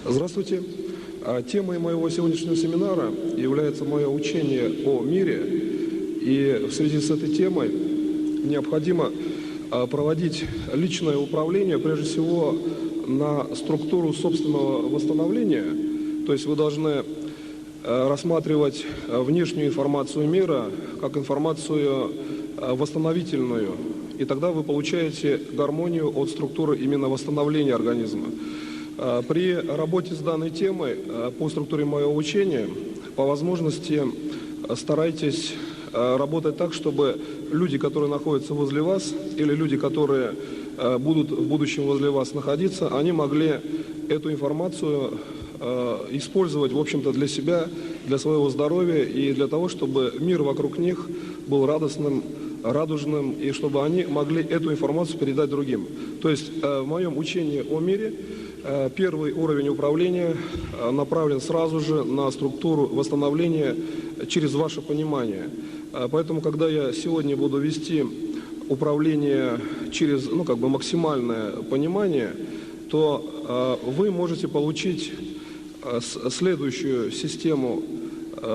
Здравствуйте. Темой моего сегодняшнего семинара является мое учение о мире. И в связи с этой темой необходимо проводить личное управление, прежде всего, на структуру собственного восстановления. То есть вы должны рассматривать внешнюю информацию мира как информацию восстановительную. И тогда вы получаете гармонию от структуры именно восстановления организма. При работе с данной темой по структуре моего учения, по возможности старайтесь работать так, чтобы люди, которые находятся возле вас, или люди, которые будут в будущем возле вас находиться, они могли эту информацию использовать, в общем-то, для себя, для своего здоровья и для того, чтобы мир вокруг них был радостным, радужным, и чтобы они могли эту информацию передать другим. То есть в моем учении о мире первый уровень управления направлен сразу же на структуру восстановления через ваше понимание. Поэтому, когда я сегодня буду вести управление через максимальное понимание, то вы можете получить следующую систему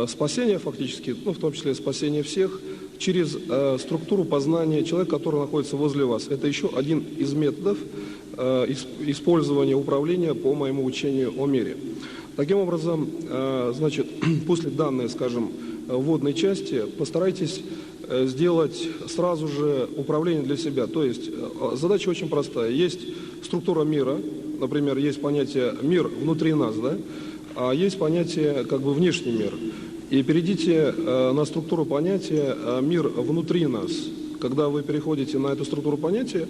спасения фактически, в том числе спасения всех, через структуру познания человека, который находится возле вас. Это еще один из методов использования управления по моему учению о мире. Таким образом, после данной, вводной части постарайтесь сделать сразу же управление для себя. То есть задача очень простая. Есть структура мира, например, есть понятие «мир внутри нас», да? А есть понятие внешний мир. И перейдите на структуру понятия «мир внутри нас». Когда вы переходите на эту структуру понятия,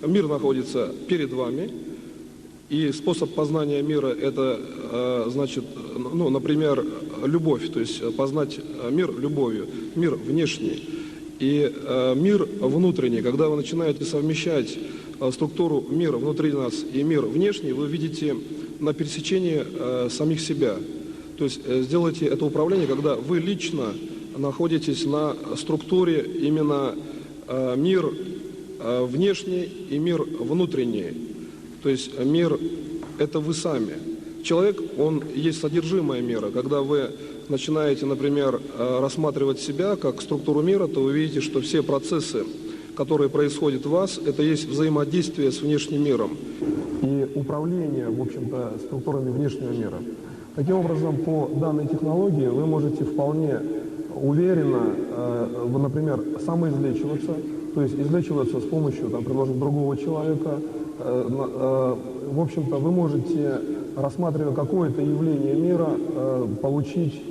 мир находится перед вами, и способ познания мира – это, например, любовь, то есть познать мир любовью, мир внешний. И мир внутренний, когда вы начинаете совмещать структуру мира внутри нас и мир внешний, вы видите на пересечении самих себя. То есть сделайте это управление, когда вы лично находитесь на структуре именно мир внешний и мир внутренний. То есть мир – это вы сами. Человек, он есть содержимое мира. Когда вы начинаете, например, рассматривать себя как структуру мира, то вы видите, что все процессы, которые происходят в вас, это есть взаимодействие с внешним миром. И управление, в общем-то, структурами внешнего мира. Таким образом, по данной технологии вы можете вполне уверенно, например, самоизлечиваться, то есть излечиваться с помощью, предложим, другого человека. В общем-то, вы можете, рассматривая какое-то явление мира, получить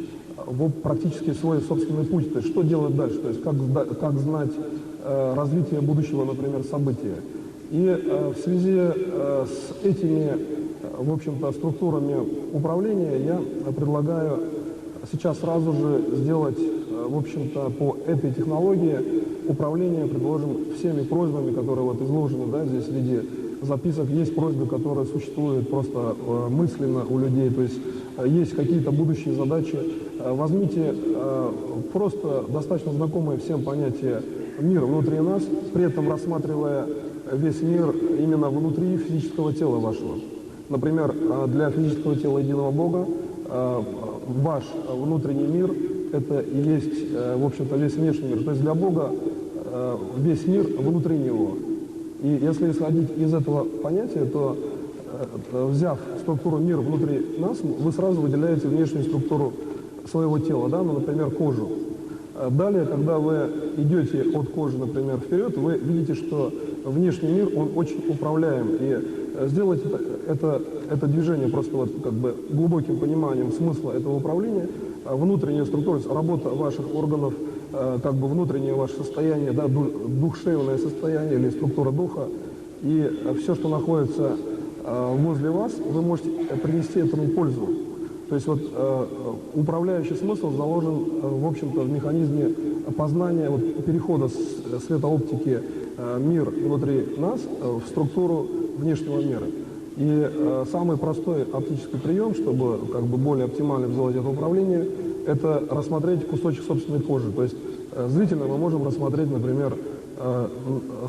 практически свой собственный путь. То есть что делать дальше, то есть как знать развитие будущего, например, события. И в связи с этими, в общем-то, структурами управления я предлагаю сейчас сразу же сделать, в общем-то, по этой технологии управление, предложим, всеми просьбами, которые изложены, здесь в виде записок. Есть просьбы, которые существуют просто мысленно у людей, то есть есть какие-то будущие задачи. Возьмите просто достаточно знакомое всем понятие «мир внутри нас», при этом рассматривая весь мир именно внутри физического тела вашего. Например, для физического тела единого Бога ваш внутренний мир – это и есть, в общем-то, весь внешний мир. То есть для Бога весь мир внутри него. И если исходить из этого понятия, то, взяв структуру мир внутри нас, вы сразу выделяете внешнюю структуру своего тела, например, кожу. Далее, когда вы идете от кожи, например, вперед, вы видите, что внешний мир, он очень управляем. И сделать это движение просто глубоким пониманием смысла этого управления, внутренняя структура, работа ваших органов, внутреннее ваше состояние, душевное состояние или структура духа, и все, что находится возле вас, вы можете принести этому пользу. То есть управляющий смысл заложен, в общем-то, в механизме познания, перехода с светооптики мир внутри нас в структуру внешнего мира. И самый простой оптический прием, чтобы более оптимально сделать это управление, это рассмотреть кусочек собственной кожи. То есть зрительно мы можем рассмотреть, например,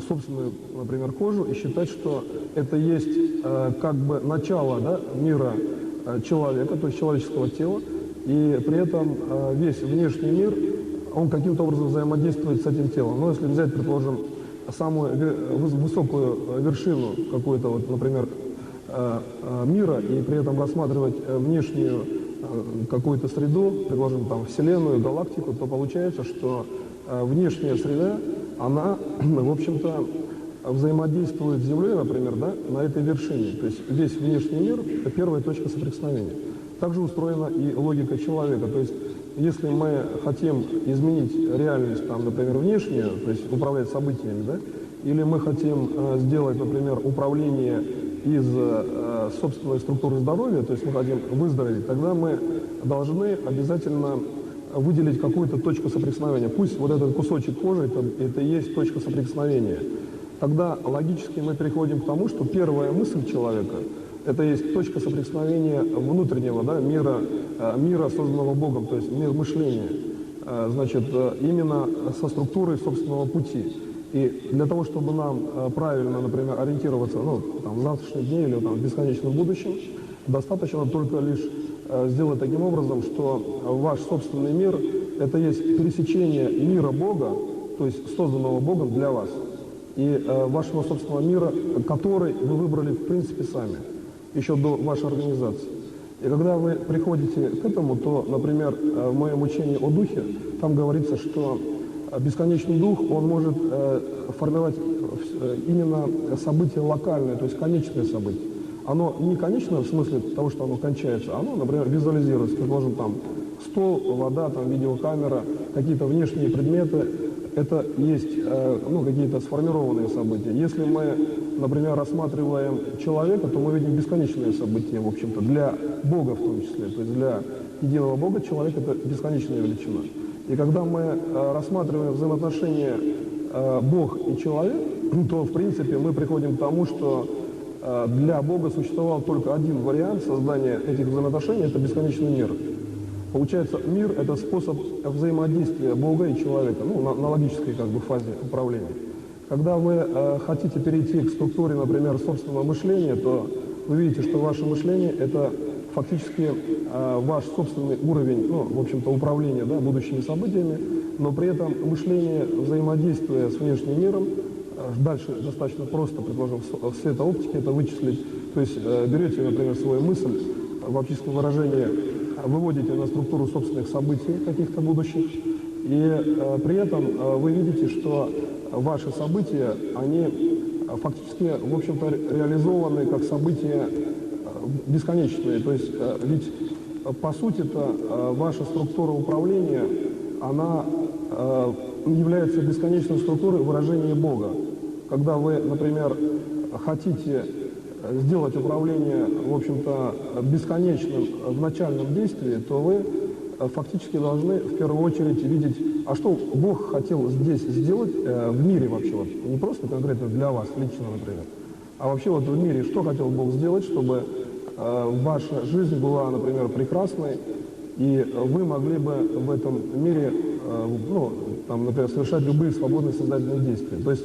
собственную, например, кожу и считать, что это есть начало мира человека, то есть человеческого тела, и при этом весь внешний мир, он каким-то образом взаимодействует с этим телом. Но если взять, предположим, самую высокую вершину какой-то, вот, например, мира, и при этом рассматривать внешнюю какую-то среду, предположим, там, Вселенную, галактику, то получается, что внешняя среда, она, в общем-то, взаимодействует с Землей, например, да, на этой вершине. То есть весь внешний мир – это первая точка соприкосновения. Также устроена и логика человека. То есть если мы хотим изменить реальность, там, например, внешнюю, то есть управлять событиями, да, или мы хотим сделать, например, управление из собственной структуры здоровья, то есть мы хотим выздороветь, тогда мы должны обязательно выделить какую-то точку соприкосновения. Пусть вот этот кусочек кожи это и есть точка соприкосновения. Тогда логически мы переходим к тому, что первая мысль человека – это есть точка соприкосновения внутреннего, да, мира, созданного Богом, то есть мир мышления, значит, именно со структурой собственного пути. И для того, чтобы нам правильно, например, ориентироваться, ну, там, в завтрашнем дне или там, в бесконечном будущем, достаточно только лишь сделать таким образом, что ваш собственный мир – это есть пересечение мира Бога, то есть созданного Богом для вас, и вашего собственного мира, который вы выбрали в принципе сами, еще до вашей организации. И когда вы приходите к этому, то, например, в моем учении о Духе, там говорится, что бесконечный Дух, он может формировать именно события локальные, то есть конечные события. Оно не конечное в смысле того, что оно кончается, оно, например, визуализируется, предположим, там стол, вода, там видеокамера, какие-то внешние предметы, это есть ну, какие-то сформированные события. Если мы, например, рассматриваем человека, то мы видим бесконечные события, в общем-то, для Бога в том числе, то есть для единого Бога человек – это бесконечная величина. И когда мы рассматриваем взаимоотношения Бог и человек, то, в принципе, мы приходим к тому, что для Бога существовал только один вариант создания этих взаимоотношений – это бесконечный мир. Получается, мир – это способ взаимодействия Бога и человека, ну, на логической как бы фазе управления. Когда вы хотите перейти к структуре, например, собственного мышления, то вы видите, что ваше мышление – это фактически ваш собственный уровень, ну, в общем-то, управления, да, будущими событиями, но при этом мышление, взаимодействия с внешним миром, дальше достаточно просто, предположим, в светооптике это вычислить. То есть берете, например, свою мысль в оптическом выражении, выводите на структуру собственных событий каких-то будущих, и при этом вы видите, что ваши события, они фактически, в общем-то, реализованы как события бесконечные. То есть ведь по сути-то ваша структура управления, она является бесконечной структурой выражения Бога. Когда вы, например, хотите сделать управление, в общем-то, бесконечным в начальном действии, то вы фактически должны в первую очередь видеть, а что Бог хотел здесь сделать в мире вообще, вот, не просто конкретно для вас лично, например, а вообще вот в мире, что хотел Бог сделать, чтобы ваша жизнь была, например, прекрасной, и вы могли бы в этом мире, ну, там, например, совершать любые свободные сознательные действия. То есть,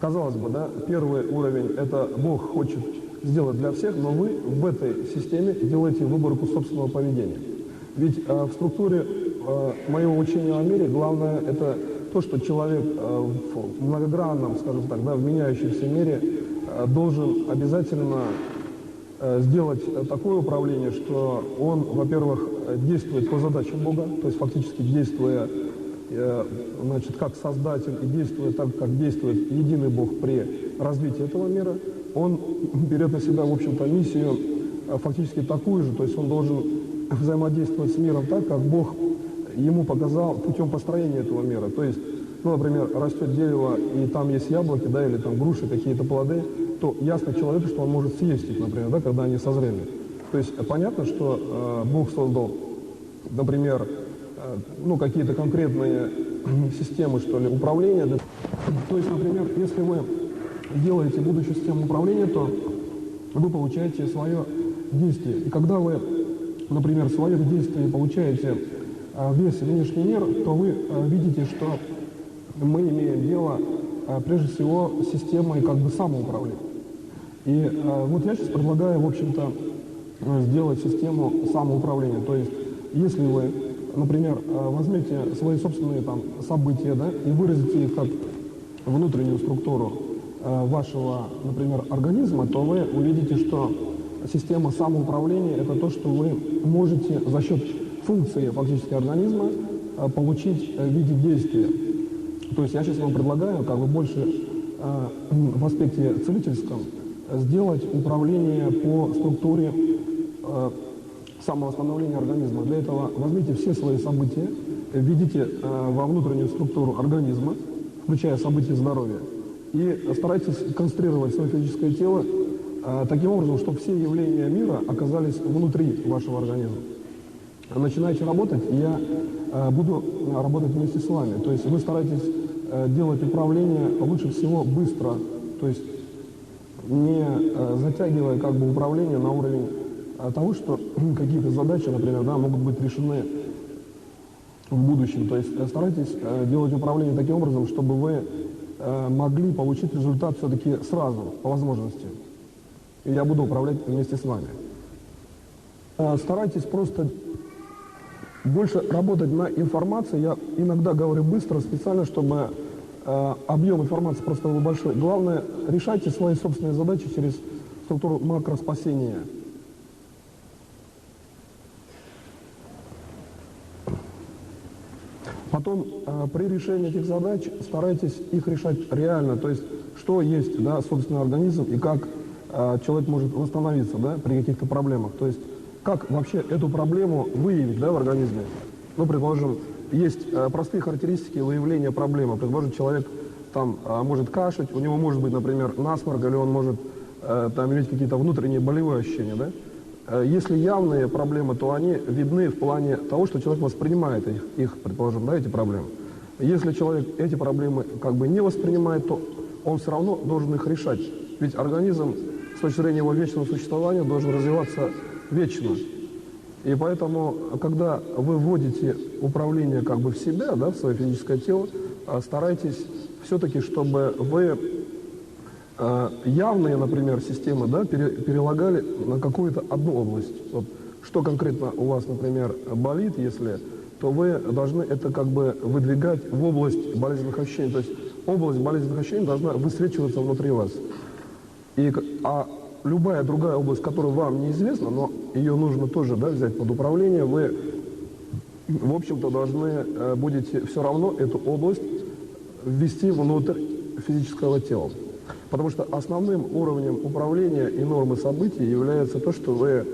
казалось бы, да, первый уровень – это Бог хочет сделать для всех, но вы в этой системе делаете выборку собственного поведения. Ведь в структуре моего учения о мире главное – это то, что человек в многогранном, скажем так, да, в меняющемся мире должен обязательно сделать такое управление, что он, во-первых, действует по задачам Бога, то есть фактически действуя, значит, как создатель и действуя так, как действует единый Бог при развитии этого мира, он берет на себя, в общем-то, миссию фактически такую же, то есть он должен взаимодействовать с миром так, как Бог ему показал путем построения этого мира. То есть, ну, например, растет дерево, и там есть яблоки, да, или там груши, какие-то плоды, то ясно человеку, что он может съесть их, например, да, когда они созрели. То есть понятно, что Бог создал, например, ну, какие-то конкретные системы, что ли, управления. Да. То есть, например, если вы делаете будущую систему управления, то вы получаете свое действие. И когда вы, например, в своем действии получаете весь внешний мир, то вы видите, что мы имеем дело, прежде всего, с системой как бы самоуправления. И вот я сейчас предлагаю, в общем-то, сделать систему самоуправления. То есть, если вы, например, возьмете свои собственные там события, да, и выразите их как внутреннюю структуру вашего, например, организма, то вы увидите, что система самоуправления – это то, что вы можете за счет функции фактически организма получить в виде действия. То есть я сейчас вам предлагаю как бы больше в аспекте целительском сделать управление по структуре самовосстановления организма. Для этого возьмите все свои события, введите во внутреннюю структуру организма, включая события здоровья, и старайтесь концентрировать свое физическое тело таким образом, чтобы все явления мира оказались внутри вашего организма. Начинаете работать, и я буду работать вместе с вами. То есть вы стараетесь делать управление лучше всего быстро, то есть не затягивая как бы управление на уровень того, что какие-то задачи, например, да, могут быть решены в будущем. То есть старайтесь делать управление таким образом, чтобы вы могли получить результат все-таки сразу, по возможности. И я буду управлять вместе с вами. Старайтесь просто больше работать на информации. Я иногда говорю быстро, специально, чтобы объем информации просто был большой. Главное, решайте свои собственные задачи через структуру макроспасения. Потом при решении этих задач старайтесь их решать реально, то есть что есть, да, собственный организм и как человек может восстановиться, да, при каких-то проблемах. То есть как вообще эту проблему выявить, да, в организме. Ну, предположим, есть простые характеристики выявления проблемы. Предположим, человек там может кашлять, у него может быть, например, насморк, или он может там иметь какие-то внутренние болевые ощущения, да. Если явные проблемы, то они видны в плане того, что человек воспринимает их, предположим, да, эти проблемы. Если человек эти проблемы как бы не воспринимает, то он все равно должен их решать. Ведь организм, с точки зрения его вечного существования, должен развиваться вечно. И поэтому, когда вы вводите управление как бы в себя, да, в свое физическое тело, старайтесь все-таки, чтобы вы явные, например, системы, да, перелагали на какую-то одну область. Вот, что конкретно у вас, например, болит, если, то вы должны это как бы выдвигать в область болезненных ощущений. То есть область болезненных ощущений должна высвечиваться внутри вас. А любая другая область, которая вам неизвестна, но ее нужно тоже, да, взять под управление, вы, в общем-то, должны будете все равно эту область ввести внутрь физического тела. Потому что основным уровнем управления и нормы событий является то, что вы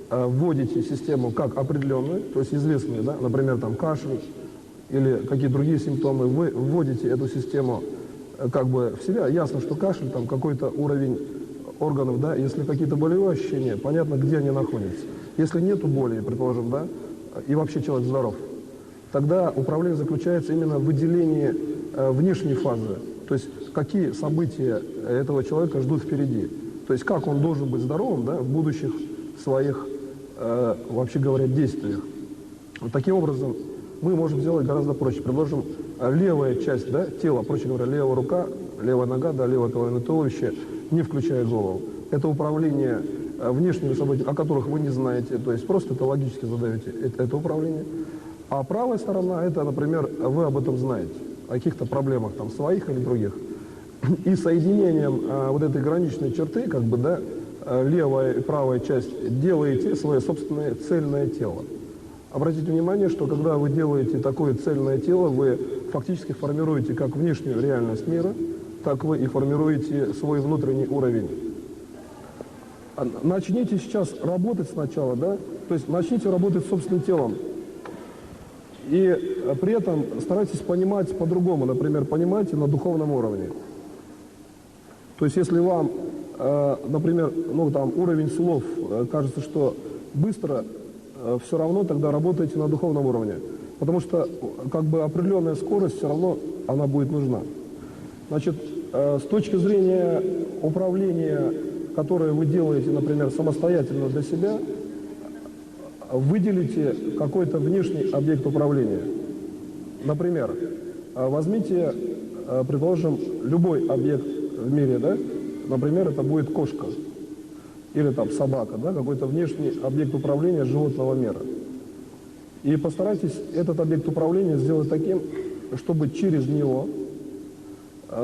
вводите систему как определенную, то есть известные, да, например, там кашель или какие-то другие симптомы, вы вводите эту систему как бы в себя. Ясно, что кашель, там какой-то уровень органов, да, если какие-то болевые ощущения, понятно, где они находятся. Если нету боли, предположим, да, и вообще человек здоров, тогда управление заключается именно в выделении внешней фазы. То есть какие события этого человека ждут впереди. То есть как он должен быть здоровым, да, в будущих своих, вообще говоря, действиях. Вот таким образом мы можем сделать гораздо проще. Предложим левая часть, да, тела, проще говоря, левая рука, левая нога, да, левое половина туловища, не включая голову. Это управление внешними событиями, о которых вы не знаете. То есть просто это логически задаете это управление. А правая сторона, это, например, вы об этом знаете. О каких-то проблемах там своих или других. И соединением вот этой граничной черты, как бы, да, левая и правая часть, делаете свое собственное цельное тело. Обратите внимание, что когда вы делаете такое цельное тело, вы фактически формируете как внешнюю реальность мира, так вы и формируете свой внутренний уровень. Начните сейчас работать сначала, да, то есть начните работать с собственным телом. И при этом старайтесь понимать по-другому, например, понимайте на духовном уровне. То есть если вам, например, ну, там, уровень слов кажется, что быстро, все равно тогда работайте на духовном уровне. Потому что как бы определенная скорость все равно она будет нужна. Значит, с точки зрения управления, которое вы делаете, например, самостоятельно для себя, выделите какой-то внешний объект управления. Например, возьмите, предположим, любой объект в мире, да? Например, это будет кошка. или там собака, да, какой-то внешний объект управления животного мира. И постарайтесь этот объект управления сделать таким, чтобы через него,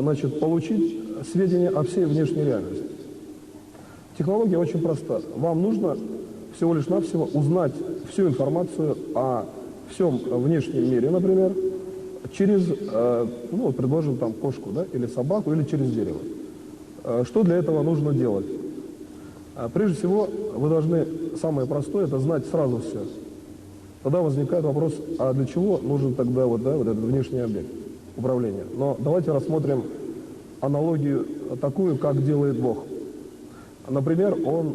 значит, получить сведения о всей внешней реальности. Технология очень проста. Вам нужно всего лишь навсего узнать всю информацию о всем внешнем мире, например, через, ну, предложим там кошку, да, или собаку, или через дерево. Что для этого нужно делать? Прежде всего, вы должны, самое простое, это знать сразу все. Тогда возникает вопрос, а для чего нужен тогда вот этот внешний объект управления? Но давайте рассмотрим аналогию такую, как делает Бог. Например, Он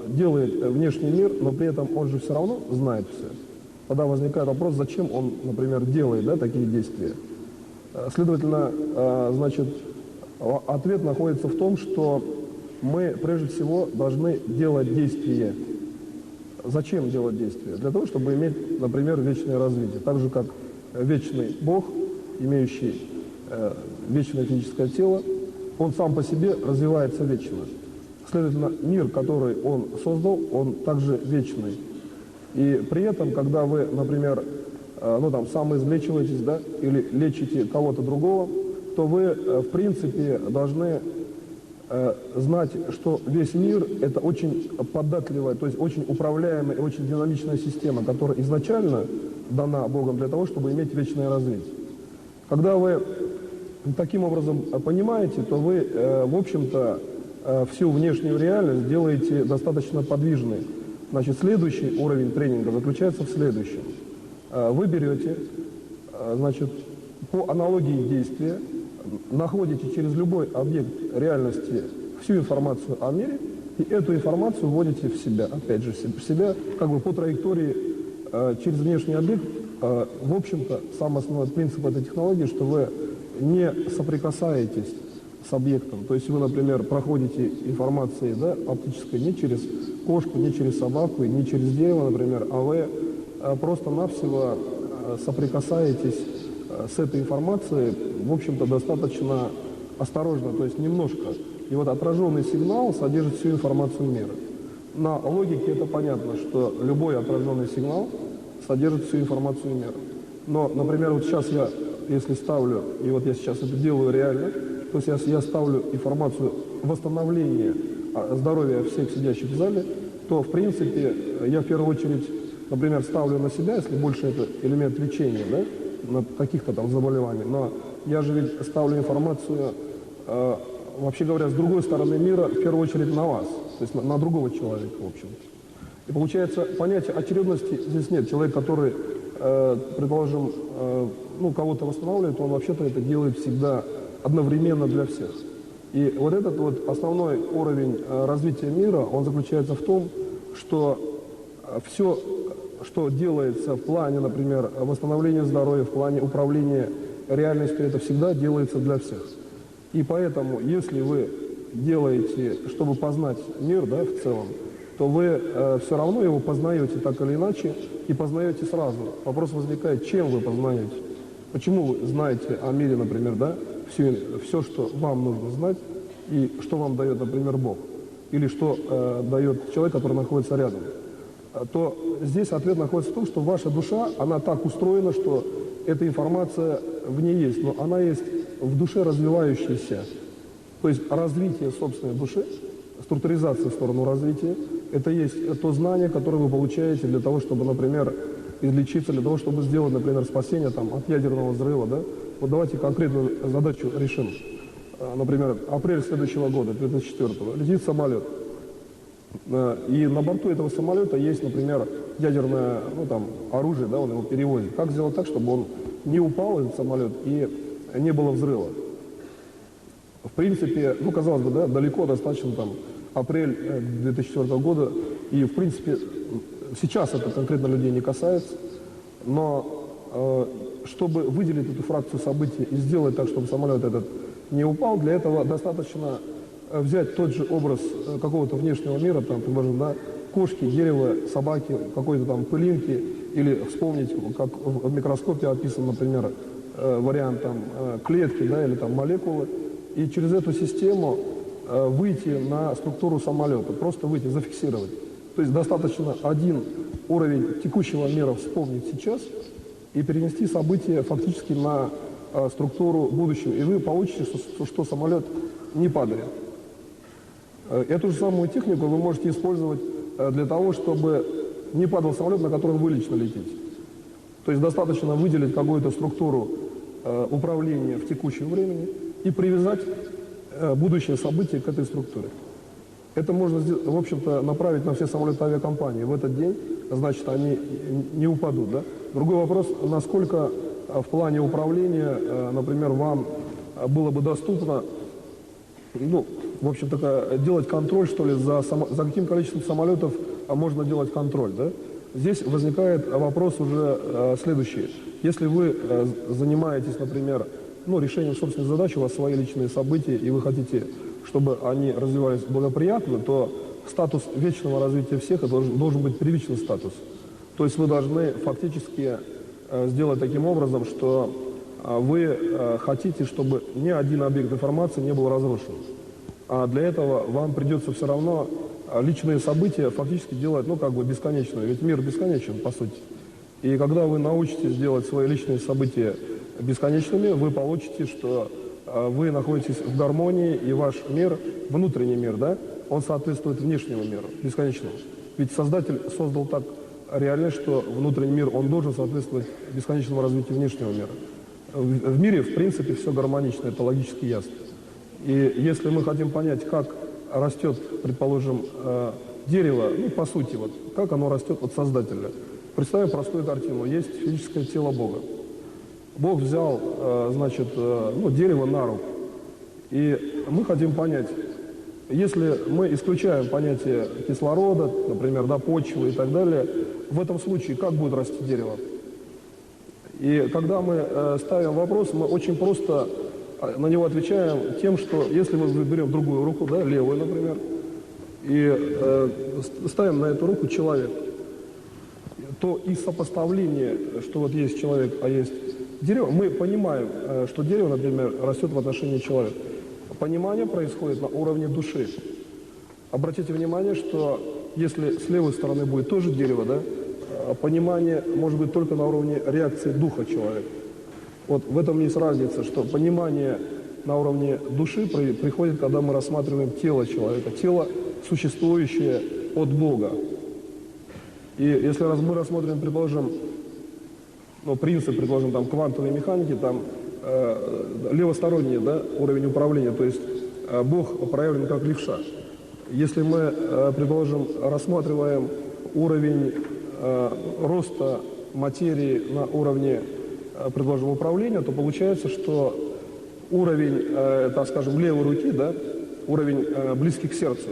делает внешний мир, но при этом Он же все равно знает все. Тогда возникает вопрос, зачем Он, например, делает, да, такие действия. Следовательно, значит, ответ находится в том, что мы прежде всего должны делать действия. Зачем делать действия? Для того, чтобы иметь, например, вечное развитие. Так же, как вечный Бог, имеющий вечное физическое тело, Он сам по себе развивается вечно. Следовательно, мир, который Он создал, он также вечный. И при этом, когда вы, например, ну там, самоизлечиваетесь, да, или лечите кого-то другого, то вы, в принципе, должны знать, что весь мир – это очень податливая, то есть очень управляемая и очень динамичная система, которая изначально дана Богом для того, чтобы иметь вечное развитие. Когда вы таким образом понимаете, то вы, в общем-то, всю внешнюю реальность делаете достаточно подвижной. Значит, следующий уровень тренинга заключается в следующем. Вы берете, значит, по аналогии действия, находите через любой объект реальности всю информацию о мире, и эту информацию вводите в себя, опять же, в себя, как бы по траектории через внешний объект. В общем-то, самый основной принцип этой технологии, что вы не соприкасаетесь с объектом. То есть вы, например, проходите информацией, да, оптической не через кошку, не через собаку, не через дерево, например, а вы просто-навсего соприкасаетесь с этой информацией, в общем-то, достаточно осторожно, то есть немножко. И вот отраженный сигнал содержит всю информацию мира. На логике это понятно, что любой отраженный сигнал содержит всю информацию мира. Но, например, вот сейчас я, если ставлю, и вот я сейчас это делаю реально, то есть я ставлю информацию восстановления здоровья всех сидящих в зале, то, в принципе, я в первую очередь, например, ставлю на себя, если больше это элемент лечения, да, на каких-то там заболеваний, но я же ведь ставлю информацию, вообще говоря, с другой стороны мира, в первую очередь на вас, то есть на другого человека, в общем. И получается, понятия очередности здесь нет. Человек, который, предположим, ну, кого-то восстанавливает, он вообще-то это делает всегда одновременно для всех. И вот этот вот основной уровень развития мира, он заключается в том, что все, что делается в плане, например, восстановления здоровья, в плане управления реальностью, это всегда делается для всех. И поэтому, если вы делаете, чтобы познать мир, да, в целом, то вы все равно его познаете так или иначе и познаете сразу. Вопрос возникает, чем вы познаете? Почему вы знаете о мире, например, да, все, что вам нужно знать, и что вам дает, например, Бог, или что дает человек, который находится рядом, то здесь ответ находится в том, что ваша душа, она так устроена, что эта информация в ней есть, но она есть в душе развивающейся. То есть развитие собственной души, структуризация в сторону развития, это есть то знание, которое вы получаете для того, чтобы, например, излечиться, для того, чтобы сделать, например, спасение там, от ядерного взрыва. Да? Вот давайте конкретную задачу решим. Например, апрель следующего года, 2004-го, летит самолет. И на борту этого самолета есть, например, ядерное, ну, там, оружие, да, он его перевозит. Как сделать так, чтобы он не упал, этот самолет, и не было взрыва? В принципе, ну, казалось бы, да, далеко достаточно там апрель 2004 года, и, в принципе, сейчас это конкретно людей не касается, но чтобы выделить эту фракцию событий и сделать так, чтобы самолет этот не упал, для этого достаточно взять тот же образ какого-то внешнего мира, там, предположим, да, кошки, дерева, собаки, какой-то там пылинки, или вспомнить, как в микроскопе описан, например, вариант там клетки, да, или там молекулы, и через эту систему выйти на структуру самолета, просто выйти, зафиксировать. То есть достаточно один уровень текущего мира вспомнить сейчас и перенести события фактически на структуру будущего. И вы получите, что самолет не падает. Эту же самую технику вы можете использовать для того, чтобы не падал самолет, на котором вы лично летите. То есть достаточно выделить какую-то структуру управления в текущем времени и привязать будущее событие к этой структуре. Это можно, в общем-то, направить на все самолеты авиакомпании. В этот день, значит, они не упадут. Да? Другой вопрос, насколько в плане управления, например, вам было бы доступно, ну, в общем-то, делать контроль, что ли, за каким количеством самолетов можно делать контроль. Да? Здесь возникает вопрос уже следующий. Если вы занимаетесь, например, решением собственной задачи, у вас свои личные события, и вы хотите, чтобы они развивались благоприятно, то статус вечного развития всех должен быть первичный статус. То есть вы должны фактически сделать таким образом, что вы хотите, чтобы ни один объект информации не был разрушен. А для этого вам придется все равно личные события фактически делать, бесконечными. Ведь мир бесконечен, по сути. И когда вы научитесь делать свои личные события бесконечными, вы получите, что вы находитесь в гармонии, и ваш мир, внутренний мир, да, он соответствует внешнему миру, бесконечному. Ведь Создатель создал так реальность, что внутренний мир, он должен соответствовать бесконечному развитию внешнего мира. В мире, в принципе, все гармонично, это логически ясно. И если мы хотим понять, как растет, предположим, дерево, по сути, как оно растет от Создателя. Представим простую картину. Есть физическое тело Бога. Бог взял, дерево на руку. И мы хотим понять, если мы исключаем понятие кислорода, например, почвы и так далее, в этом случае как будет расти дерево? И когда мы ставим вопрос, мы очень просто на него отвечаем тем, что если мы берем другую руку, левую, например, и ставим на эту руку человека, то из сопоставления, что есть человек, а есть дерево, мы понимаем, что дерево, например, растет в отношении человека. Понимание происходит на уровне души. Обратите внимание, что если с левой стороны будет тоже дерево, понимание может быть только на уровне реакции духа человека. Вот в этом есть разница, что понимание на уровне души приходит, когда мы рассматриваем тело человека, тело, существующее от Бога. И если мы рассмотрим, предположим, принцип, квантовой механики, левосторонний, уровень управления, то есть Бог проявлен как левша. Если мы, предположим, рассматриваем уровень роста материи на уровне, предположим, управления, то получается, что уровень, левой руки, уровень близкий к сердцу.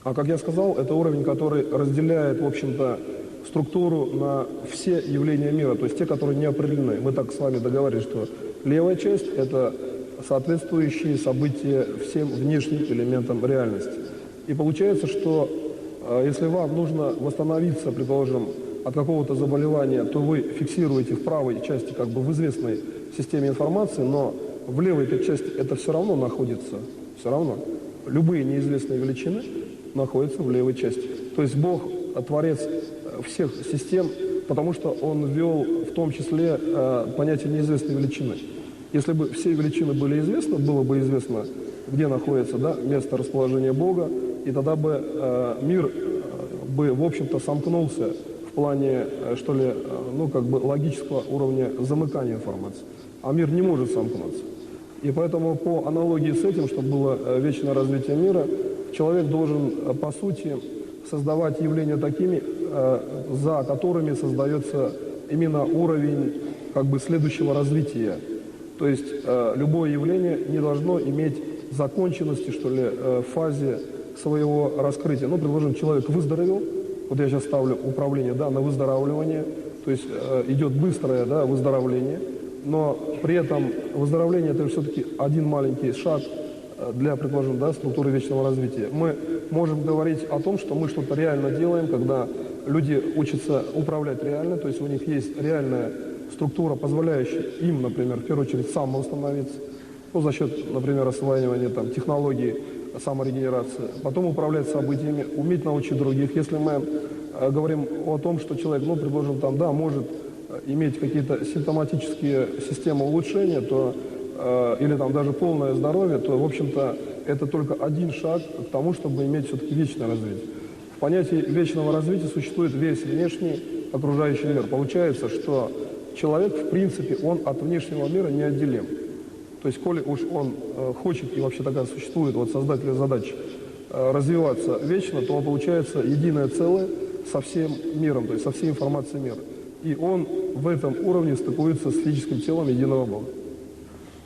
А как я сказал, это уровень, который разделяет, в общем-то, структуру на все явления мира, то есть те, которые не определены. Мы так с вами договорились, что левая часть – это соответствующие события всем внешним элементам реальности. И получается, что если вам нужно восстановиться, предположим, от какого-то заболевания, то вы фиксируете в правой части, в известной системе информации, но в левой части это все равно находится, все равно. Любые неизвестные величины находятся в левой части. То есть Бог – творец всех систем, потому что Он ввел в том числе понятие неизвестной величины. Если бы все величины были известны, было бы известно, где находится место расположения Бога, и тогда бы мир бы, в общем-то, сомкнулся в плане, логического уровня замыкания информации. А мир не может сомкнуться. И поэтому по аналогии с этим, чтобы было вечное развитие мира, человек должен, по сути, создавать явления такими, за которыми создается именно уровень следующего развития. То есть любое явление не должно иметь законченности, в фазе своего раскрытия. Предположим, человек выздоровел, вот я сейчас ставлю управление на выздоравливание, то есть идет быстрое выздоровление, но при этом выздоровление – это все-таки один маленький шаг для, предположим, структуры вечного развития. Мы можем говорить о том, что мы что-то реально делаем, когда люди учатся управлять реально, то есть у них есть реальная структура, позволяющая им, например, в первую очередь самоустановиться. ну, за счет, например, осваивания там, технологий саморегенерации, потом управлять событиями, уметь научить других. Если мы говорим о том, что человек, ну, предположим, там, да, может иметь какие-то симптоматические системы улучшения, то, или там даже полное здоровье, то, в общем-то, это только один шаг к тому, чтобы иметь все-таки вечное развитие. В понятии вечного развития существует весь внешний окружающий мир. Получается, что человек, в принципе, он от внешнего мира неотделим. То есть, коли уж он хочет, и вообще такая существует, вот создатель задач, развиваться вечно, то он получается единое целое со всем миром, то есть со всей информацией мира. И он в этом уровне стыкуется с физическим телом единого Бога.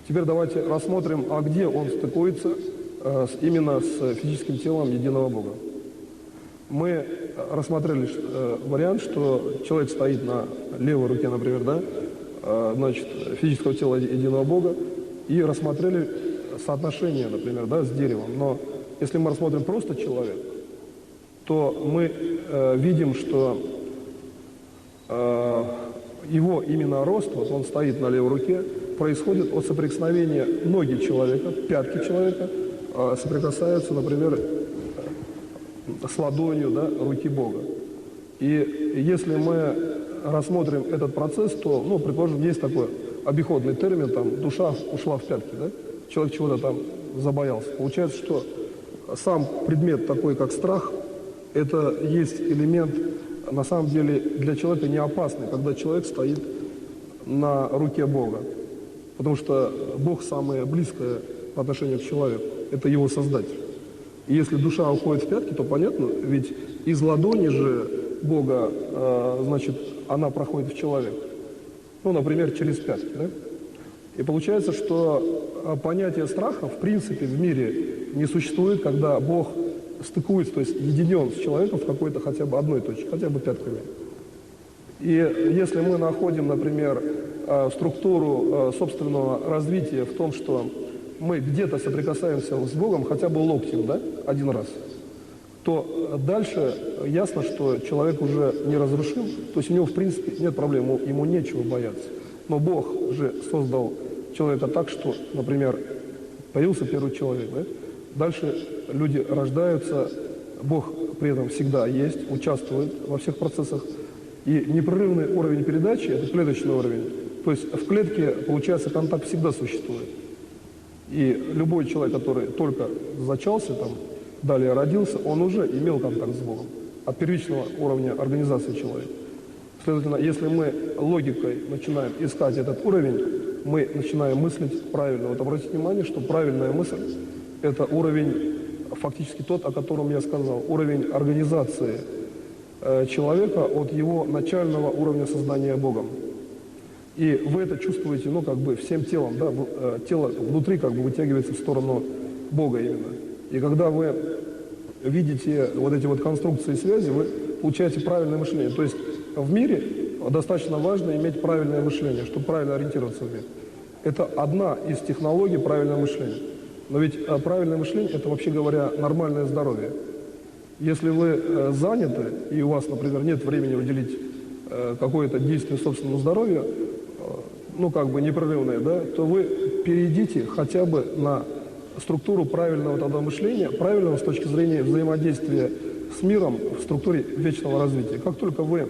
Теперь давайте рассмотрим, а где он стыкуется именно с физическим телом единого Бога. Мы рассмотрели вариант, что человек стоит на левой руке, например, да, значит, физического тела единого Бога, и рассмотрели соотношение, например, да, с деревом. Но если мы рассмотрим просто человека, то мы видим, что его именно рост, вот он стоит на левой руке, происходит от соприкосновения ноги человека, пятки человека соприкасаются, например, с ладонью, да, руки Бога. И если мы рассмотрим этот процесс, то, ну, предположим, есть такой обиходный термин, там, душа ушла в пятки, да? Человек чего-то там забоялся. Получается, что сам предмет такой, как страх, это есть элемент, на самом деле, для человека не опасный, когда человек стоит на руке Бога. Потому что Бог самое близкое по отношению к человеку. Это его создатель. И если душа уходит в пятки, то понятно, ведь из ладони же Бога, значит, она проходит в человека. Ну, например, через пятки, да? И получается, что понятие страха, в принципе, в мире не существует, когда Бог стыкуется, то есть единен с человеком в какой-то хотя бы одной точке, хотя бы пятками. И если мы находим, например, структуру собственного развития в том, что мы где-то соприкасаемся с Богом хотя бы локтем, да, один раз, то дальше ясно, что человек уже не разрушим, то есть у него, в принципе, нет проблем, ему нечего бояться. Но Бог же создал человека так, что, например, появился первый человек, да? Дальше люди рождаются, Бог при этом всегда есть, участвует во всех процессах. И непрерывный уровень передачи – это клеточный уровень. То есть в клетке, получается, контакт всегда существует. И любой человек, который только зачался, там, далее родился, он уже имел контакт с Богом от первичного уровня организации человека. Следовательно, если мы логикой начинаем искать этот уровень, мы начинаем мыслить правильно. Вот обратите внимание, что правильная мысль – это уровень, фактически тот, о котором я сказал, уровень организации человека от его начального уровня создания Богом. И вы это чувствуете, ну, как бы всем телом, да, тело внутри как бы вытягивается в сторону Бога именно. И когда вы видите вот эти вот конструкции связи, вы получаете правильное мышление. То есть в мире достаточно важно иметь правильное мышление, чтобы правильно ориентироваться в мире. Это одна из технологий правильного мышления. Но ведь правильное мышление – это, вообще говоря, нормальное здоровье. Если вы заняты, и у вас, например, нет времени уделить какое-то действие собственному здоровью, ну, как бы непрерывное, да, то вы перейдите хотя бы на структуру правильного тогда мышления, правильного с точки зрения взаимодействия с миром в структуре вечного развития. Как только вы,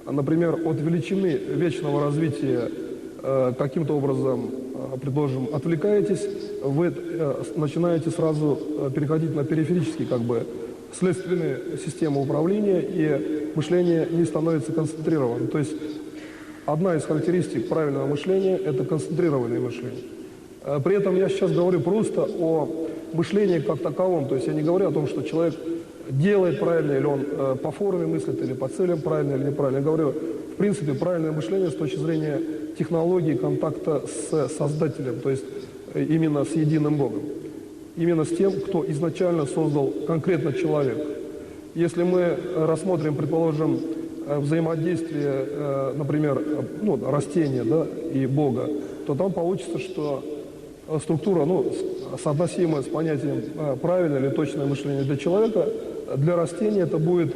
например, от величины вечного развития каким-то образом, предложим, отвлекаетесь, вы начинаете сразу переходить на периферические, как бы, следственные системы управления, и мышление не становится концентрированным. То есть одна из характеристик правильного мышления – это концентрированное мышление. При этом я сейчас говорю просто о мышлении как таковом, то есть я не говорю о том, что человек делает правильно, или он по форме мыслит, или по целям правильно, или неправильно. Я говорю, в принципе, правильное мышление с точки зрения технологии контакта с Создателем, то есть именно с единым Богом. Именно с тем, кто изначально создал конкретно человека. Если мы рассмотрим, предположим, взаимодействие, например, ну, растения, да, и Бога, то там получится, что структура, ну, соотносимая с понятием правильное или точное мышление для человека, для растения это будет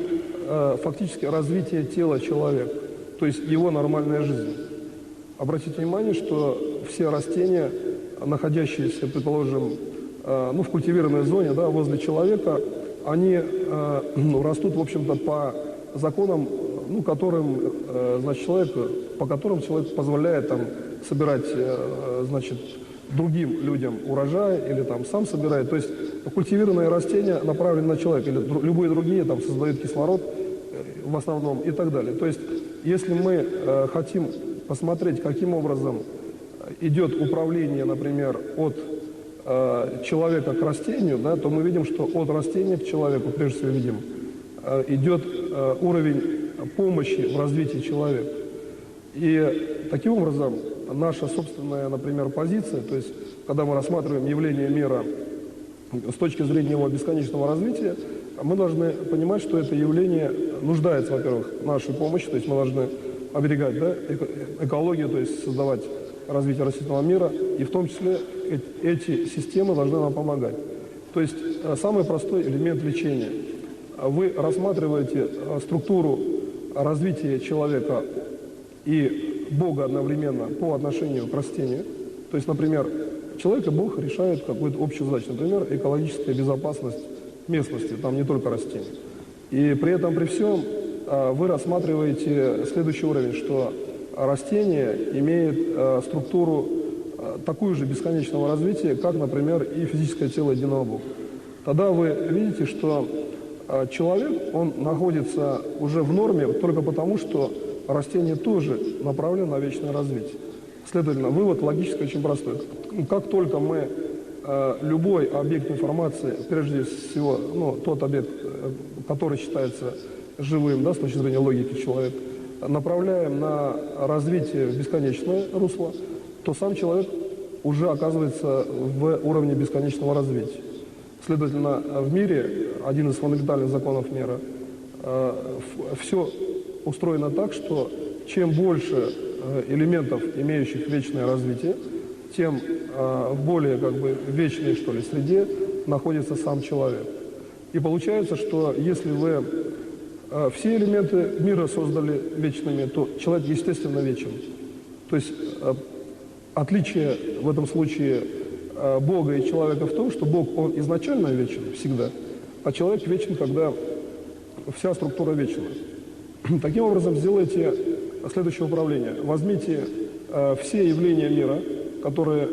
фактически развитие тела человека, то есть его нормальная жизнь. Обратите внимание, что все растения находящиеся, предположим, в культивированной зоне, да, возле человека, они растут, в общем-то, по законам, которым, значит, по которым человек позволяет там собирать, значит, другим людям урожай или там сам собирает. То есть культивированные растения направлены на человека, или любые другие там создают кислород в основном и так далее. То есть если мы хотим посмотреть, каким образом идет управление, например, от человека к растению, да, то мы видим, что от растения к человеку, прежде всего видим, идет уровень помощи в развитии человека. И таким образом наша собственная, например, позиция, то есть когда мы рассматриваем явление мира с точки зрения его бесконечного развития, мы должны понимать, что это явление нуждается, во-первых, в нашей помощи, то есть мы должны оберегать, да, экологию, то есть создавать развитие растительного мира, и в том числе эти системы должны нам помогать. То есть самый простой элемент лечения. Вы рассматриваете структуру развития человека и Бога одновременно по отношению к растению. То есть, например, человек и Бог решают какую-то общую задачу, например, экологическая безопасность местности, там не только растения. И при этом, при всем, вы рассматриваете следующий уровень, что растение имеет структуру такую же бесконечного развития, как, например, и физическое тело единого Бога. Тогда вы видите, что человек, он находится уже в норме только потому, что растение тоже направлено на вечное развитие. Следовательно, вывод логически очень простой. Как только мы любой объект информации, прежде всего, тот объект, который считается живым, да, с точки зрения логики человека, направляем на развитие в бесконечное русло, то сам человек уже оказывается в уровне бесконечного развития. Следовательно, в мире, один из фундаментальных законов мира, все устроено так, что чем больше элементов, имеющих вечное развитие, тем в более вечной, что ли, среде находится сам человек. И получается, что если вы все элементы мира создали вечными, то человек, естественно, вечен. То есть отличие в этом случае Бога и человека в том, что Бог, он изначально вечен всегда, а человек вечен, когда вся структура вечна. Таким образом, сделайте следующее управление. Возьмите все явления мира, которые,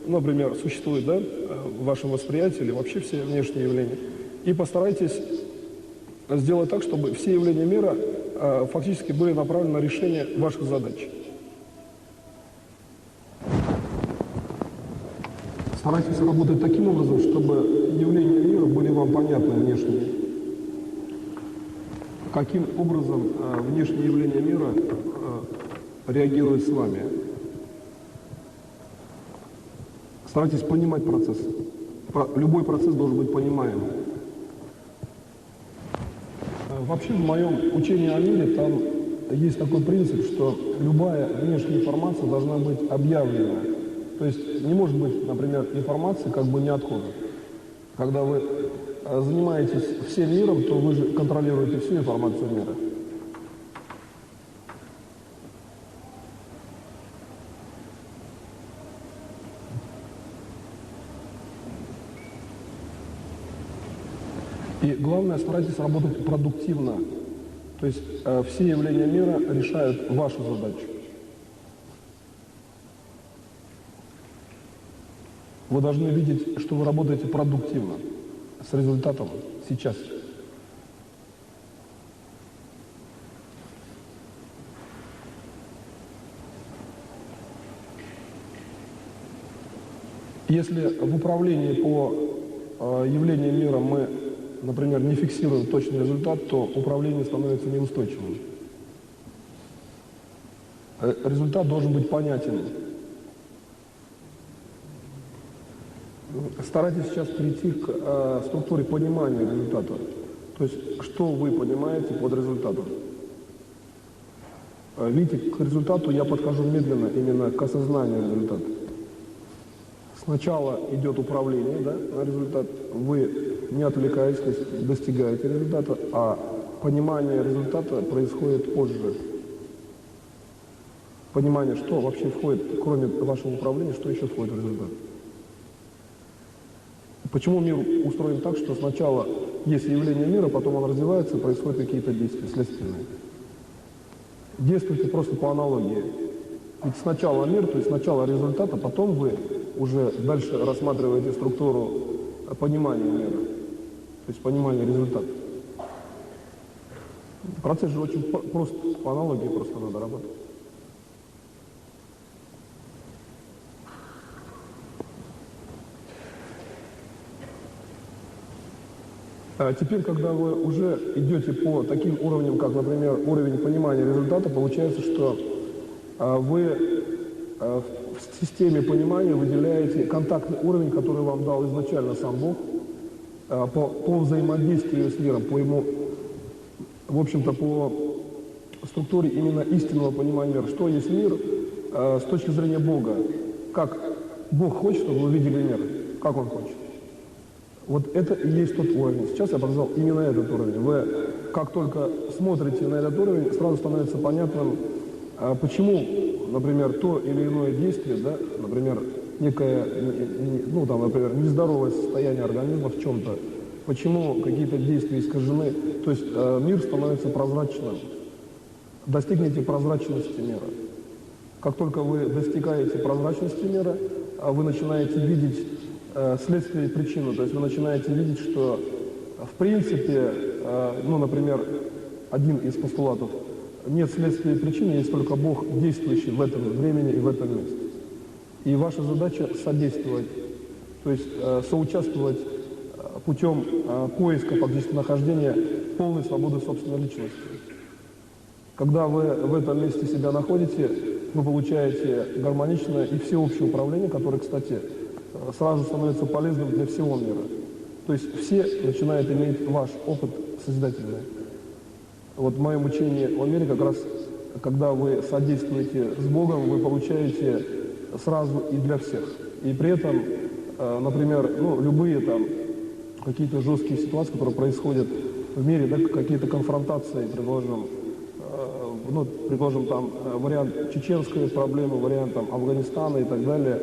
например, существуют, да, в вашем восприятии или вообще все внешние явления, и постарайтесь сделать так, чтобы все явления мира фактически были направлены на решение ваших задач. Старайтесь работать таким образом, чтобы явления мира были вам понятны внешние. Каким образом внешние явления мира реагируют с вами. Старайтесь понимать процесс. Любой процесс должен быть понимаем. Вообще в моем учении о мире там есть такой принцип, что любая внешняя информация должна быть объявлена. То есть не может быть, например, информации как бы ниоткуда. Когда вы занимаетесь всем миром, то вы же контролируете всю информацию мира. И главное, старайтесь работать продуктивно. То есть все явления мира решают вашу задачу. Вы должны видеть, что вы работаете продуктивно, с результатом сейчас. Если в управлении по явлениям мира мы, например, не фиксируем точный результат, то управление становится неустойчивым. Результат должен быть понятен. Старайтесь сейчас перейти к структуре понимания результата. То есть, что вы понимаете под результатом. Видите, к результату я подхожу медленно, именно к осознанию результата. Сначала идет управление, да, на результат. Вы не отвлекаясь, то есть достигаете результата, а понимание результата происходит позже. понимание, что вообще входит, кроме вашего управления, что еще входит в результат. Почему мир устроен так, что сначала есть явление мира, потом он развивается, и происходят какие-то действия следственные. Действуйте просто по аналогии. Ведь сначала мир, то есть сначала результат, а потом вы уже дальше рассматриваете структуру понимания мира, то есть понимания результата. Процесс же очень прост, по аналогии просто надо работать. Теперь, когда вы уже идете по таким уровням, как, например, уровень понимания результата, получается, что вы в системе понимания выделяете контактный уровень, который вам дал изначально сам Бог, по взаимодействию с миром, по ему, в общем-то, по структуре именно истинного понимания мира. Что есть мир с точки зрения Бога? Как Бог хочет, чтобы вы видели мир? Как Он хочет? Вот это и есть тот уровень. Сейчас я показал именно этот уровень. Вы, как только смотрите на этот уровень, сразу становится понятным, почему, например, то или иное действие, да, например, некое, ну, там, например, нездоровое состояние организма в чем-то, почему какие-то действия искажены. То есть мир становится прозрачным. Достигните прозрачности мира. Как только вы достигаете прозрачности мира, вы начинаете видеть следствие и причину. То есть вы начинаете видеть, что в принципе, ну, например, один из постулатов, нет следствия и причины, есть только Бог, действующий в этом времени и в этом месте. И ваша задача содействовать, то есть соучаствовать путем поиска, фактически нахождения полной свободы собственной личности. Когда вы в этом месте себя находите, вы получаете гармоничное и всеобщее управление, которое, кстати, сразу становится полезным для всего мира. То есть все начинают иметь ваш опыт созидательный. Вот в моем учении в мире как раз, когда вы содействуете с Богом, вы получаете сразу и для всех. И при этом, например, ну, любые там какие-то жесткие ситуации, которые происходят в мире, да, какие-то конфронтации, предложим там вариант чеченской проблемы, вариант там Афганистана и так далее,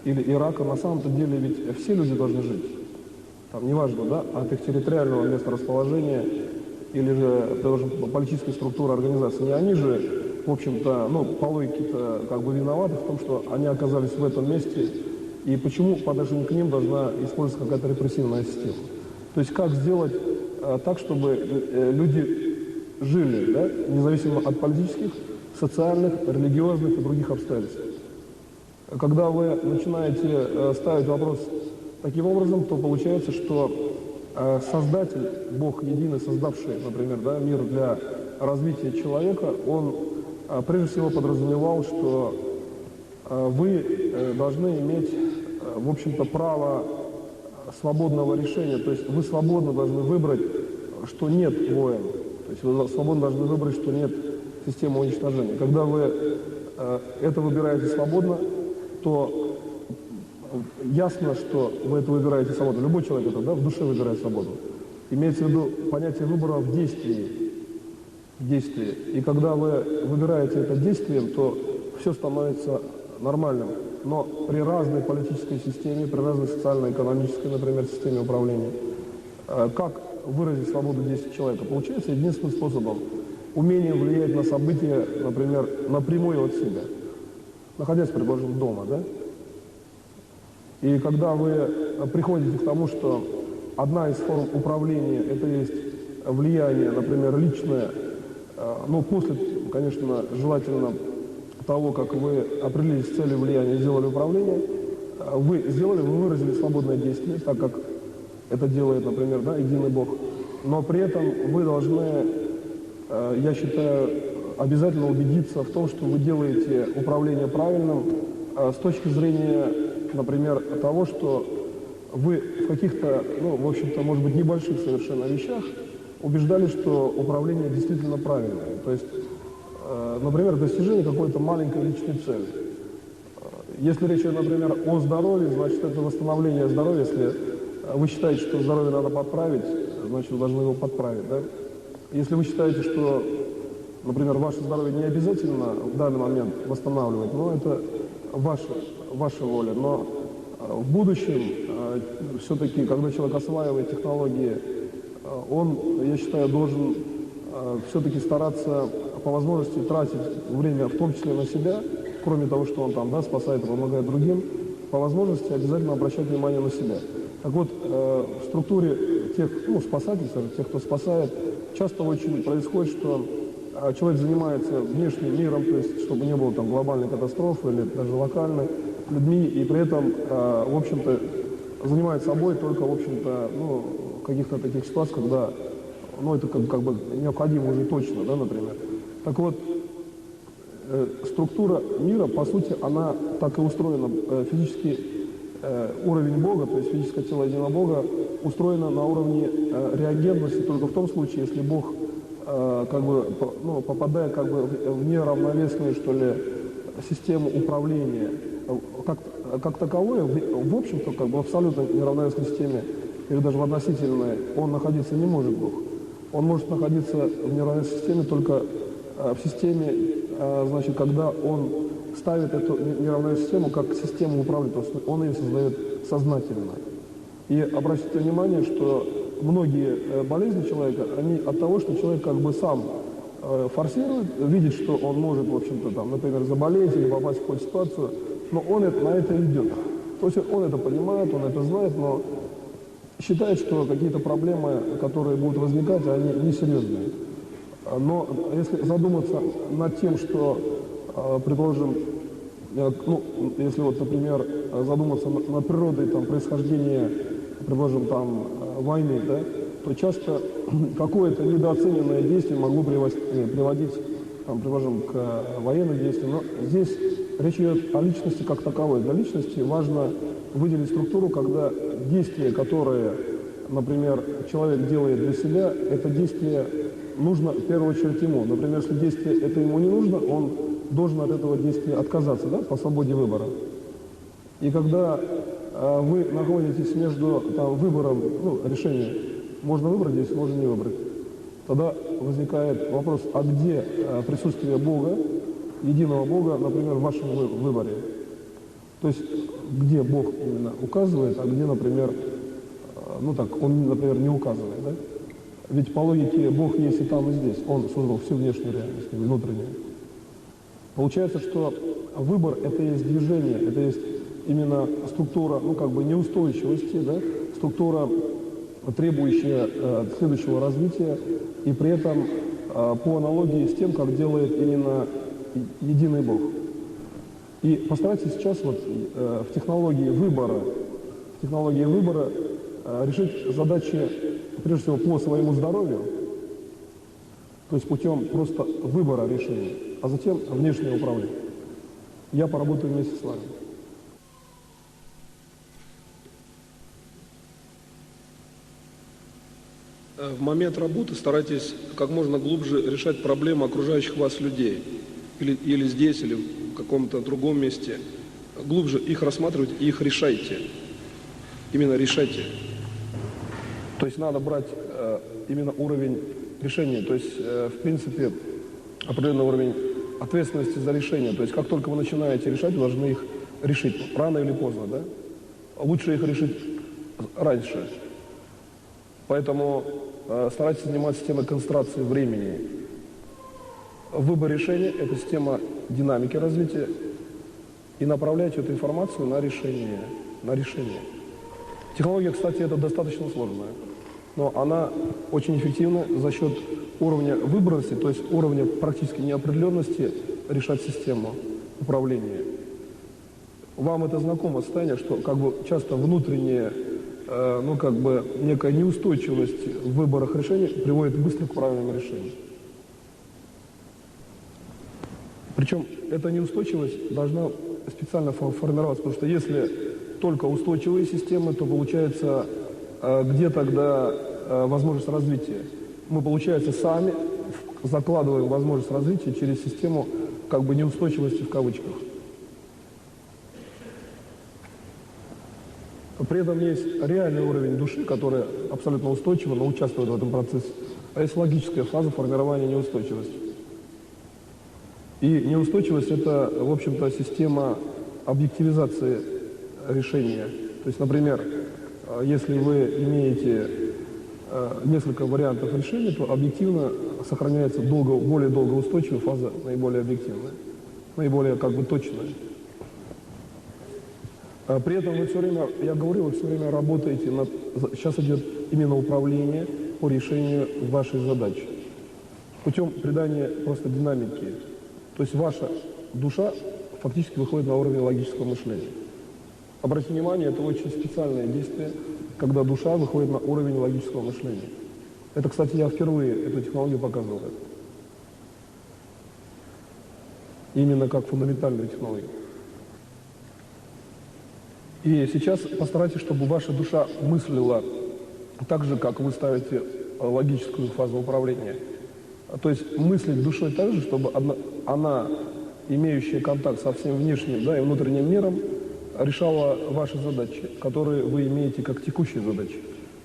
или Ирака, на самом-то деле ведь все люди должны жить. Там неважно, да, от их территориального места расположения или же, предположим, политической структуры организации. Не они же, в общем-то, ну, по логике-то как бы виноваты в том, что они оказались в этом месте, и почему по отношению к ним должна использоваться какая-то репрессивная система. То есть как сделать так, чтобы люди жили, да, независимо от политических, социальных, религиозных и других обстоятельств. Когда вы начинаете ставить вопрос таким образом, то получается, что Создатель, Бог единый, создавший, например, да, мир для развития человека, он прежде всего подразумевал, что вы должны иметь, в общем-то, право свободного решения, то есть вы свободно должны выбрать, что нет войн, то есть вы свободно должны выбрать, что нет системы уничтожения. Когда вы это выбираете свободно, то ясно, что вы это выбираете свободно. Любой человек это, да, в душе выбирает свободу. Имеется в виду понятие выбора в действии. И когда вы выбираете это действием, то все становится нормальным. Но при разной политической системе, при разной социально-экономической, например, системе управления, как выразить свободу действий человека? Получается единственным способом – умение влиять на события, например, напрямую от себя, находясь, предположим, дома, да? И когда вы приходите к тому, что одна из форм управления – это есть влияние, например, личное, ну, после, конечно, желательно того, как вы определились с целью влияния и сделали управление, вы выразили свободное действие, так как это делает, например, да, единый Бог, но при этом вы должны, я считаю, обязательно убедиться в том, что вы делаете управление правильным с точки зрения, например, того, что вы в каких-то, ну, в общем-то, может быть, небольших совершенно вещах убеждались, что управление действительно правильное. То есть, например, достижение какой-то маленькой личной цели. Если речь идет, например, о здоровье, значит, это восстановление здоровья. Если вы считаете, что здоровье надо подправить, значит, вы должны его подправить. Да? Если вы считаете, что Например, ваше здоровье не обязательно в данный момент восстанавливать, но это ваша воля. Но в будущем все-таки, когда человек осваивает технологии, он, я считаю, должен все-таки стараться по возможности тратить время, в том числе на себя, кроме того, что он там, да, спасает и помогает другим, по возможности обязательно обращать внимание на себя. Так вот, в структуре тех, спасателей, тех, кто спасает, часто очень происходит, что человек занимается внешним миром, то есть, чтобы не было там глобальной катастрофы или даже локальной, людьми, и при этом, в общем-то, занимается собой только, в общем-то, в каких-то таких ситуациях, когда, это как бы необходимо уже точно, да, например. Так вот, структура мира, по сути, она так и устроена, физический уровень Бога, то есть физическое тело единого Бога, устроено на уровне реагентности только в том случае, если Бог попадает в неравновесную, что ли, систему управления. Как таковое, в общем-то, в абсолютно неравновесной системе, или даже в относительной, он находиться не может Бог. Он может находиться в неравновесной системе только в системе, когда он ставит эту неравновесную систему как систему управления, то есть он ее создает сознательно. И обратите внимание, что многие болезни человека, они от того, что человек сам форсирует, видит, что он может, в общем-то, например, заболеть или попасть в какую-то ситуацию, но он на это идет. То есть он это понимает, он это знает, но считает, что какие-то проблемы, которые будут возникать, они несерьезные. Но если задуматься над тем, что, предположим, если например, задуматься над природой происхождения, предположим, войны, да, то часто какое-то недооцененное действие могло приводить, предположим, к военным действиям. Но здесь речь идет о личности как таковой. Для личности важно выделить структуру, когда действие, которое, например, человек делает для себя, это действие нужно в первую очередь ему. Например, если действие это ему не нужно, он должен от этого действия отказаться, да, по свободе выбора. И когда вы находитесь между выбором, решение, можно выбрать здесь, можно не выбрать, тогда возникает вопрос, а где присутствие Бога, единого Бога, например, в вашем выборе? То есть, где Бог именно указывает, а где, например, он, например, не указывает, да? Ведь по логике Бог есть и там, и здесь. Он создал всю внешнюю реальность, внутреннюю. Получается, что выбор – это есть движение, это есть именно структура, неустойчивости, да? Структура, требующая следующего развития, и при этом по аналогии с тем, как делает именно единый Бог. И постарайтесь сейчас в технологии выбора решить задачи, прежде всего, по своему здоровью, то есть путем просто выбора решения, а затем внешнее управление. Я поработаю вместе с вами. В момент работы старайтесь как можно глубже решать проблемы окружающих вас людей. Или здесь, или в каком-то другом месте. Глубже их рассматривать и их решайте. Именно решайте. То есть надо брать именно уровень решения, то есть, в принципе, определенный уровень ответственности за решение. То есть как только вы начинаете решать, вы должны их решить, рано или поздно, да? Лучше их решить раньше. Поэтому старайтесь заниматься системой концентрации времени. Выбор решения – это система динамики развития, и направляйте эту информацию на решение. Технология, кстати, это достаточно сложная, но она очень эффективна за счет уровня выборности, то есть уровня практически неопределенности решать систему управления. Вам это знакомо состояние, что часто внутренняя, некая неустойчивость в выборах решений приводит быстро к правильному решению. Причем эта неустойчивость должна специально формироваться, потому что если только устойчивые системы, то получается, где тогда возможность развития? Мы, получается, сами закладываем возможность развития через систему неустойчивости в кавычках. При этом есть реальный уровень души, который абсолютно устойчиво, но участвует в этом процессе. А есть логическая фаза формирования неустойчивости. И неустойчивость – это, в общем-то, система объективизации решения. То есть, например, если вы имеете несколько вариантов решения, то объективно сохраняется более долгоустойчивая фаза, наиболее объективная, наиболее как бы точная. При этом вы все время, я говорил, вы все время работаете над... Сейчас идет именно управление по решению вашей задачи. Путем придания просто динамики. То есть ваша душа фактически выходит на уровень логического мышления. Обратите внимание, это очень специальное действие, когда душа выходит на уровень логического мышления. Это, кстати, я впервые эту технологию показывал. Именно как фундаментальную технологию. И сейчас постарайтесь, чтобы ваша душа мыслила так же, как вы ставите логическую фазу управления. То есть мыслить душой так же, чтобы она, имеющая контакт со всем внешним, да, и внутренним миром, решала ваши задачи, которые вы имеете как текущие задачи.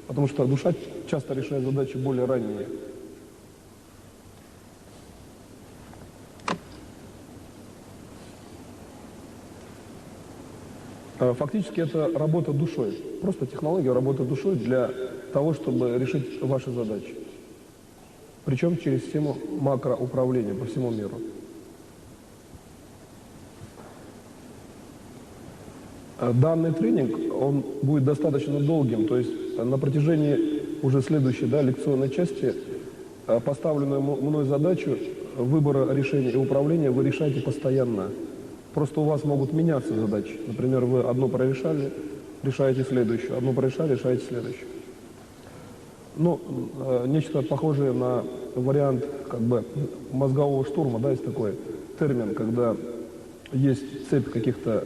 Потому что душа часто решает задачи более ранние. Фактически это работа душой. Просто технология работы душой для того, чтобы решить ваши задачи. Причем через систему макроуправления по всему миру. Данный тренинг, он будет достаточно долгим, то есть на протяжении уже следующей, да, лекционной части поставленную мной задачу выбора решения и управления вы решаете постоянно. Просто у вас могут меняться задачи. Например, вы одну прорешали, решаете следующую, одну прорешали, решаете следующую. Ну, нечто похожее на вариант как бы мозгового штурма, да, есть такой термин, когда есть цепь каких-то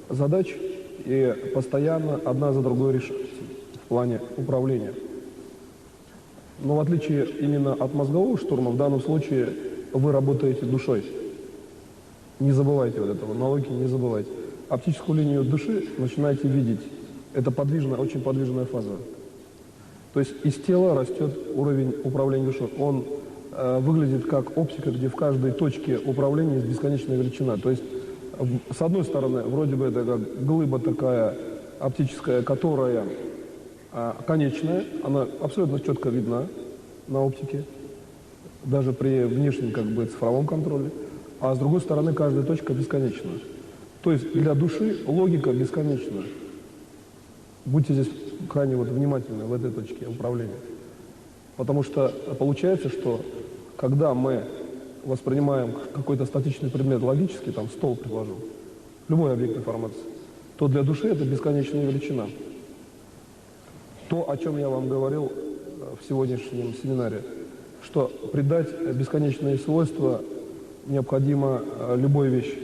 задач, и постоянно одна за другой решается в плане управления. Но в отличие именно от мозгового штурма, в данном случае вы работаете душой. Не забывайте вот этого, на логике не забывайте. Оптическую линию души начинаете видеть. Это подвижная, очень подвижная фаза. То есть из тела растет уровень управления душой. Он выглядит как оптика, где в каждой точке управления есть бесконечная величина. То есть с одной стороны, вроде бы это как глыба такая оптическая, которая конечная, она абсолютно четко видна на оптике, даже при внешнем как бы цифровом контроле. А с другой стороны, каждая точка бесконечна. То есть для души логика бесконечна. Будьте здесь крайне вот внимательны в этой точке управления. Потому что получается, что когда мы воспринимаем какой-то статичный предмет логически, там стол, предложу, любой объект информации, то для души это бесконечная величина. То, о чем я вам говорил в сегодняшнем семинаре, что придать бесконечные свойства необходимо любой вещи.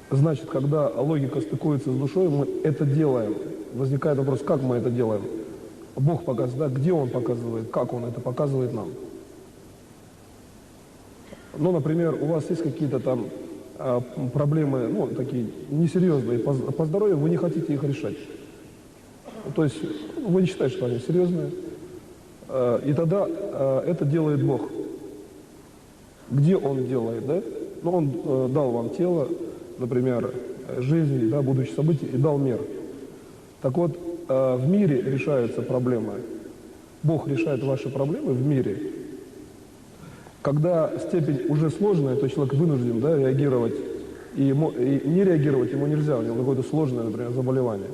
Значит, когда логика стыкуется с душой, мы это делаем. Возникает вопрос, как мы это делаем? Бог показывает, да, где Он показывает, как Он это показывает нам. Ну, например, у вас есть какие-то там проблемы, ну, такие несерьезные по здоровью, вы не хотите их решать. То есть вы не считаете, что они серьезные. И тогда это делает Бог. Где Он делает, да? Ну, Он дал вам тело, например, жизнь, да, будущие события, и дал мир. Так вот, в мире решаются проблемы. Бог решает ваши проблемы в мире. Когда степень уже сложная, то человек вынужден, да, реагировать. И не реагировать ему нельзя, у него какое-то сложное, например, заболевание.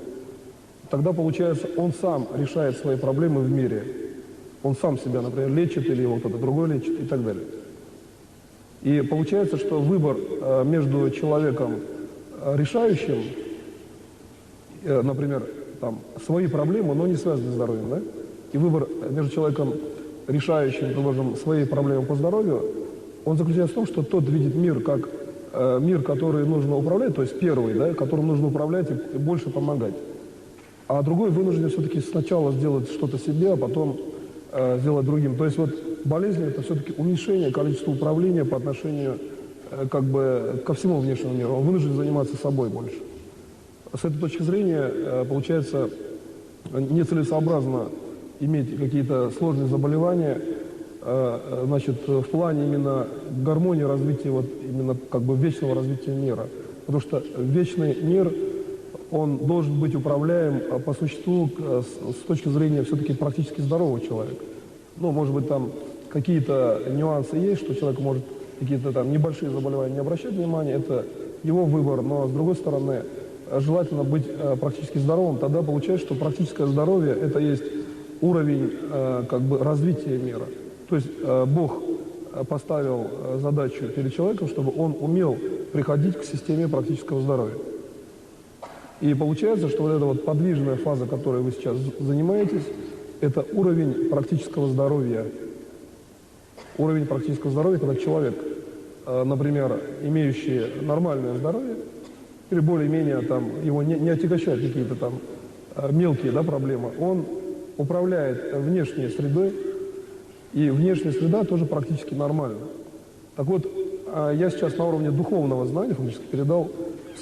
Тогда, получается, он сам решает свои проблемы в мире. Он сам себя, например, лечит, или его кто-то другой лечит, и так далее. И получается, что выбор между человеком решающим, например, там, свои проблемы, но не связанные с здоровьем, да? И выбор между человеком решающим, предположим, свои проблемы по здоровью, он заключается в том, что тот видит мир как мир, который нужно управлять, то есть первый, да, которым нужно управлять и больше помогать. А другой вынужден все-таки сначала сделать что-то себе, а потом сделать другим. То есть вот болезнь – это все-таки уменьшение количества управления по отношению как бы ко всему внешнему миру. Он вынужден заниматься собой больше. С этой точки зрения, получается, нецелесообразно иметь какие-то сложные заболевания, значит, в плане именно гармонии развития, вот именно как бы вечного развития мира. Потому что вечный мир, он должен быть управляем по существу с точки зрения все-таки практически здорового человека. Ну, может быть, там какие-то нюансы есть, что человек может какие-то там небольшие заболевания не обращать внимания, это его выбор, но с другой стороны, желательно быть практически здоровым, тогда получается, что практическое здоровье – это есть уровень как бы развития мира. То есть Бог поставил задачу перед человеком, чтобы он умел приходить к системе практического здоровья. И получается, что вот эта вот подвижная фаза, которой вы сейчас занимаетесь, это уровень практического здоровья. Уровень практического здоровья, когда человек, например, имеющий нормальное здоровье, или более-менее там его не отягощают какие-то там мелкие, да, проблемы, он управляет внешней средой, и внешняя среда тоже практически нормальна. Так вот, я сейчас на уровне духовного знания фактически передал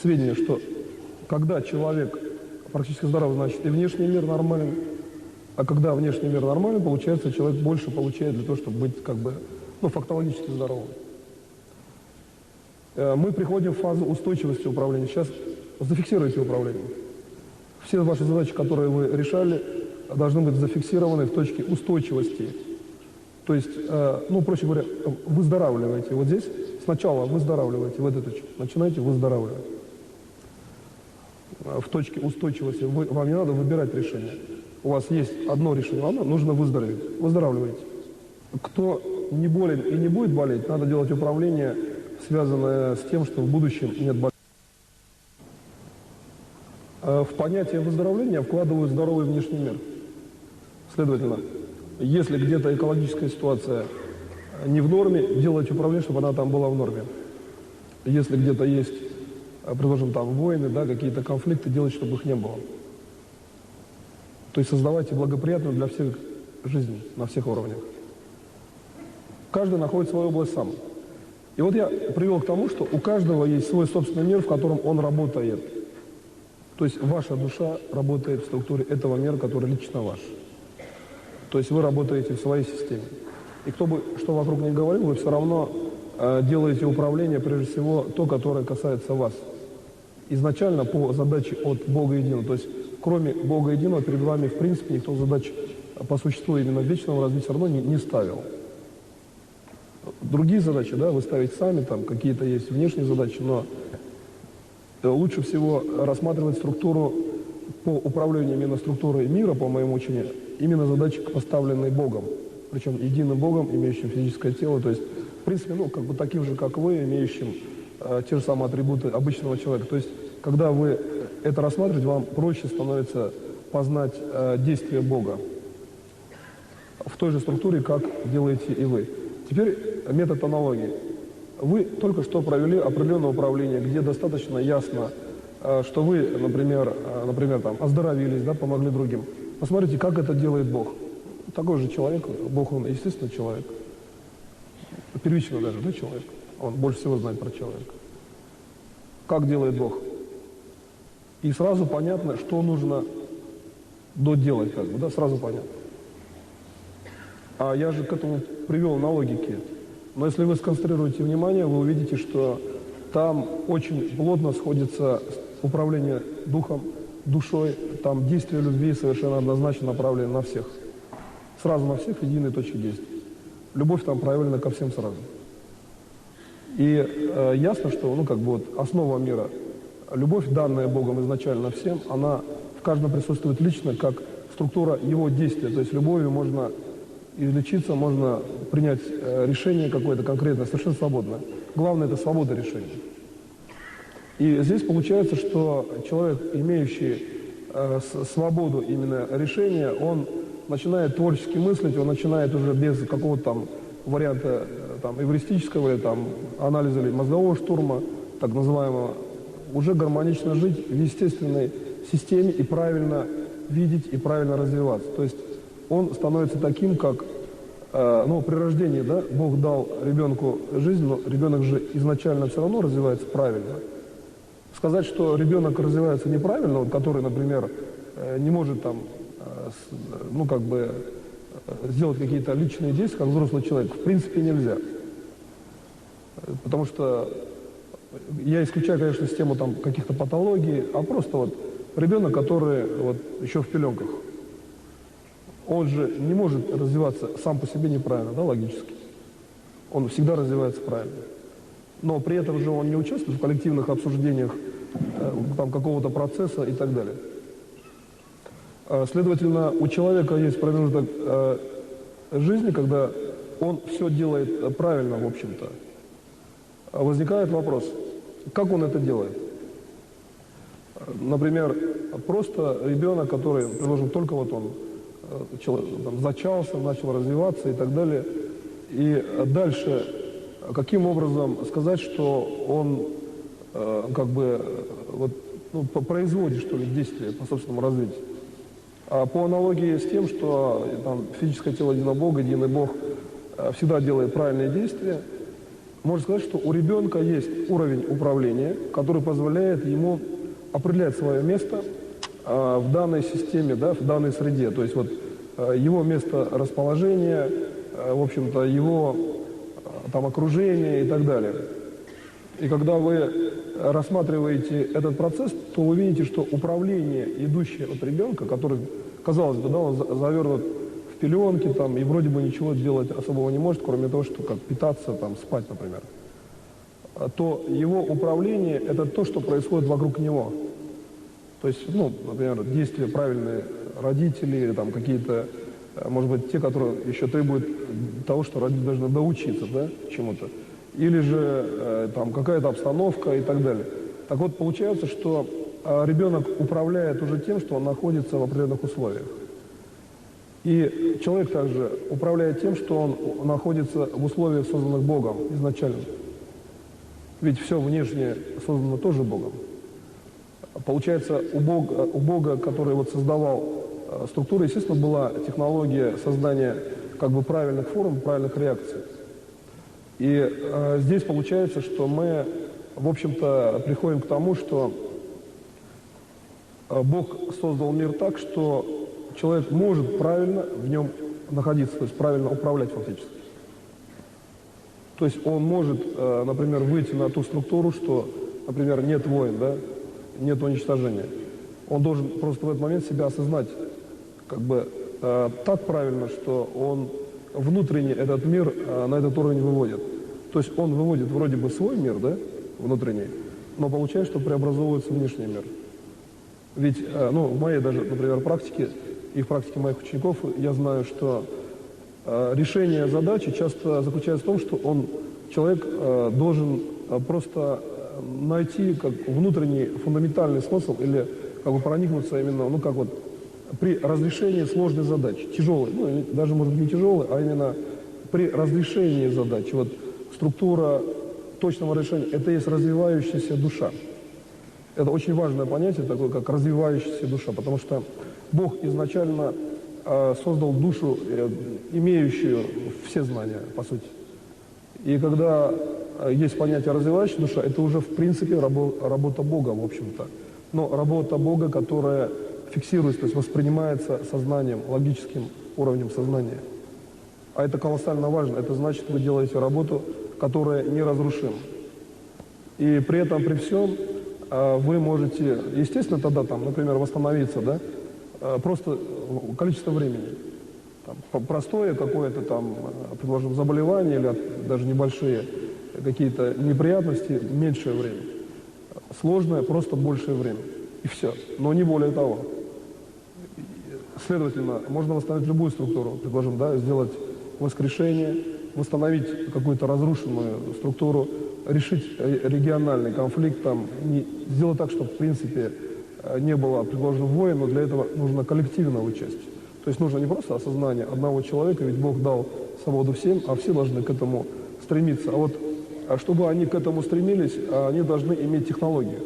сведения, что когда человек практически здоров, значит и внешний мир нормален, а когда внешний мир нормален, получается, человек больше получает для того, чтобы быть как бы, ну, фактологически здоровым. Мы приходим в фазу устойчивости управления. Сейчас зафиксируйте управление. Все ваши задачи, которые вы решали, должны быть зафиксированы в точке устойчивости. То есть, ну, проще говоря, выздоравливайте. Вот здесь сначала выздоравливайте в этой точке. Начинайте выздоравливать. В точке устойчивости вам не надо выбирать решение. У вас есть одно решение, нужно выздороветь. Выздоравливайте. Кто не болен и не будет болеть, надо делать управление, связанное с тем, что в будущем нет болезни. В понятие выздоровления вкладывают здоровый внешний мир. Следовательно, если где-то экологическая ситуация не в норме, делайте управление, чтобы она там была в норме. Если где-то есть, предположим, там войны, да, какие-то конфликты, делайте, чтобы их не было. То есть создавайте благоприятную для всех жизнь на всех уровнях. Каждый находит свою область сам. И вот я привел к тому, что у каждого есть свой собственный мир, в котором он работает. То есть ваша душа работает в структуре этого мира, который лично ваш. То есть вы работаете в своей системе. И кто бы что вокруг не говорил, вы все равно делаете управление, прежде всего, то, которое касается вас. Изначально по задаче от Бога Единого. То есть кроме Бога Единого перед вами, в принципе, никто задач по существу именно вечного развития равно не ставил. Другие задачи, да, вы ставите сами, там какие-то есть внешние задачи, но лучше всего рассматривать структуру по управлению именно структурой мира, по моему учению, именно задачи, поставленные Богом, причем единым Богом, имеющим физическое тело, то есть, в принципе, ну, как бы таким же, как вы, имеющим те же самые атрибуты обычного человека. То есть, когда вы это рассматриваете, вам проще становится познать действие Бога в той же структуре, как делаете и вы. Теперь метод аналогии. Вы только что провели определенное управление, где достаточно ясно, что вы, например, там, оздоровились, да, помогли другим. Посмотрите, как это делает Бог. Такой же человек, Бог, он, естественно, человек. Первично даже, да, человек. Он больше всего знает про человека. Как делает Бог? И сразу понятно, что нужно доделать, как бы, да, сразу понятно. А я же к этому привел на логике. Но если вы сконцентрируете внимание, вы увидите, что там очень плотно сходится управление духом, душой, там действие любви совершенно однозначно направлено на всех. Сразу на всех единой точки действия. Любовь там проявлена ко всем сразу. И ясно, что, ну, как бы вот основа мира, любовь, данная Богом изначально всем, она в каждом присутствует лично, как структура его действия. То есть любовью можно излечиться, можно принять решение какое-то конкретное, совершенно свободное. Главное – это свобода решения. И здесь получается, что человек, имеющий свободу именно решения, он начинает творчески мыслить, он начинает уже без какого-то там варианта там, эвристического или там, анализа или мозгового штурма, так называемого, уже гармонично жить в естественной системе и правильно видеть и правильно развиваться. То есть он становится таким, как, ну, при рождении, да, Бог дал ребенку жизнь, но ребенок же изначально все равно развивается правильно. Сказать, что ребенок развивается неправильно, вот, который, например, не может там, ну, как бы, сделать какие-то личные действия, как взрослый человек, в принципе нельзя. Потому что я исключаю, конечно, систему там каких-то патологий, а просто вот ребенок, который вот еще в пеленках, он же не может развиваться сам по себе неправильно, да, логически. Он всегда развивается правильно. Но при этом же он не участвует в коллективных обсуждениях там какого-то процесса и так далее. Следовательно, у человека есть промежуток жизни, когда он все делает правильно, в общем-то. Возникает вопрос, как он это делает? Например, просто ребенок, который, предположим, только вот он там, зачался, начал развиваться и так далее, и дальше каким образом сказать, что он как бы вот, ну, производит, что ли, действия по собственному развитию? А по аналогии с тем, что там, физическое тело единого Бога, единый Бог всегда делает правильные действия, можно сказать, что у ребенка есть уровень управления, который позволяет ему определять свое место в данной системе, да, в данной среде. То есть вот его место расположения, в общем-то, его там окружение и так далее. И когда вы рассматриваете этот процесс, то вы видите, что управление, идущее от ребенка, который, казалось бы, да, он завернут в пеленки там, и вроде бы ничего делать особого не может, кроме того, что как питаться, там, спать, например, то его управление – это то, что происходит вокруг него. То есть, ну, например, действия правильные родителей или там какие-то, может быть, те, которые еще требуют того, что родители должны доучиться, да, чему-то. Или же там какая-то обстановка и так далее. Так вот, получается, что ребенок управляет уже тем, что он находится в определенных условиях. И человек также управляет тем, что он находится в условиях, созданных Богом изначально. Ведь все внешнее создано тоже Богом. Получается, у Бога, который вот создавал структуру, естественно, была технология создания как бы правильных форм, правильных реакций. И здесь получается, что мы, в общем-то, приходим к тому, что Бог создал мир так, что человек может правильно в нем находиться, то есть правильно управлять фактически. То есть он может, например, выйти на ту структуру, что, например, нет войн, да, нет уничтожения. Он должен просто в этот момент себя осознать как бы так правильно, что он внутренне этот мир на этот уровень выводит. То есть он выводит вроде бы свой мир, да, внутренний, но получается, что преобразовывается внешний мир. Ведь, ну, в моей даже, например, практике и в практике моих учеников я знаю, что решение задачи часто заключается в том, что человек должен просто найти как внутренний фундаментальный смысл или как бы проникнуться именно, ну, как вот при разрешении сложной задачи, тяжелой, ну, даже, может быть, не тяжелой, а именно при разрешении задачи. Вот структура точного решения – это есть развивающаяся душа. Это очень важное понятие, такое как развивающаяся душа, потому что Бог изначально создал душу, имеющую все знания, по сути. И когда есть понятие развивающая душа, это уже, в принципе, работа Бога, в общем-то. Но работа Бога, которая фиксируется, то есть воспринимается сознанием, логическим уровнем сознания. А это колоссально важно. Это значит, вы делаете работу, которая неразрушима. И при этом, при всем, вы можете, естественно, тогда, там, например, восстановиться, да, просто количество времени. Там, простое какое-то там, предложим, заболевание или даже небольшие какие-то неприятности, меньшее время. Сложное, просто большее время. И все. Но не более того. Следовательно, можно восстановить любую структуру, предложим, да, сделать воскрешение, восстановить какую-то разрушенную структуру, решить региональный конфликт, там, сделать так, чтобы, в принципе, не было, предложено, войн, но для этого нужно коллективное участие. То есть нужно не просто осознание одного человека, ведь Бог дал свободу всем, а все должны к этому стремиться. А вот чтобы они к этому стремились, они должны иметь технологии,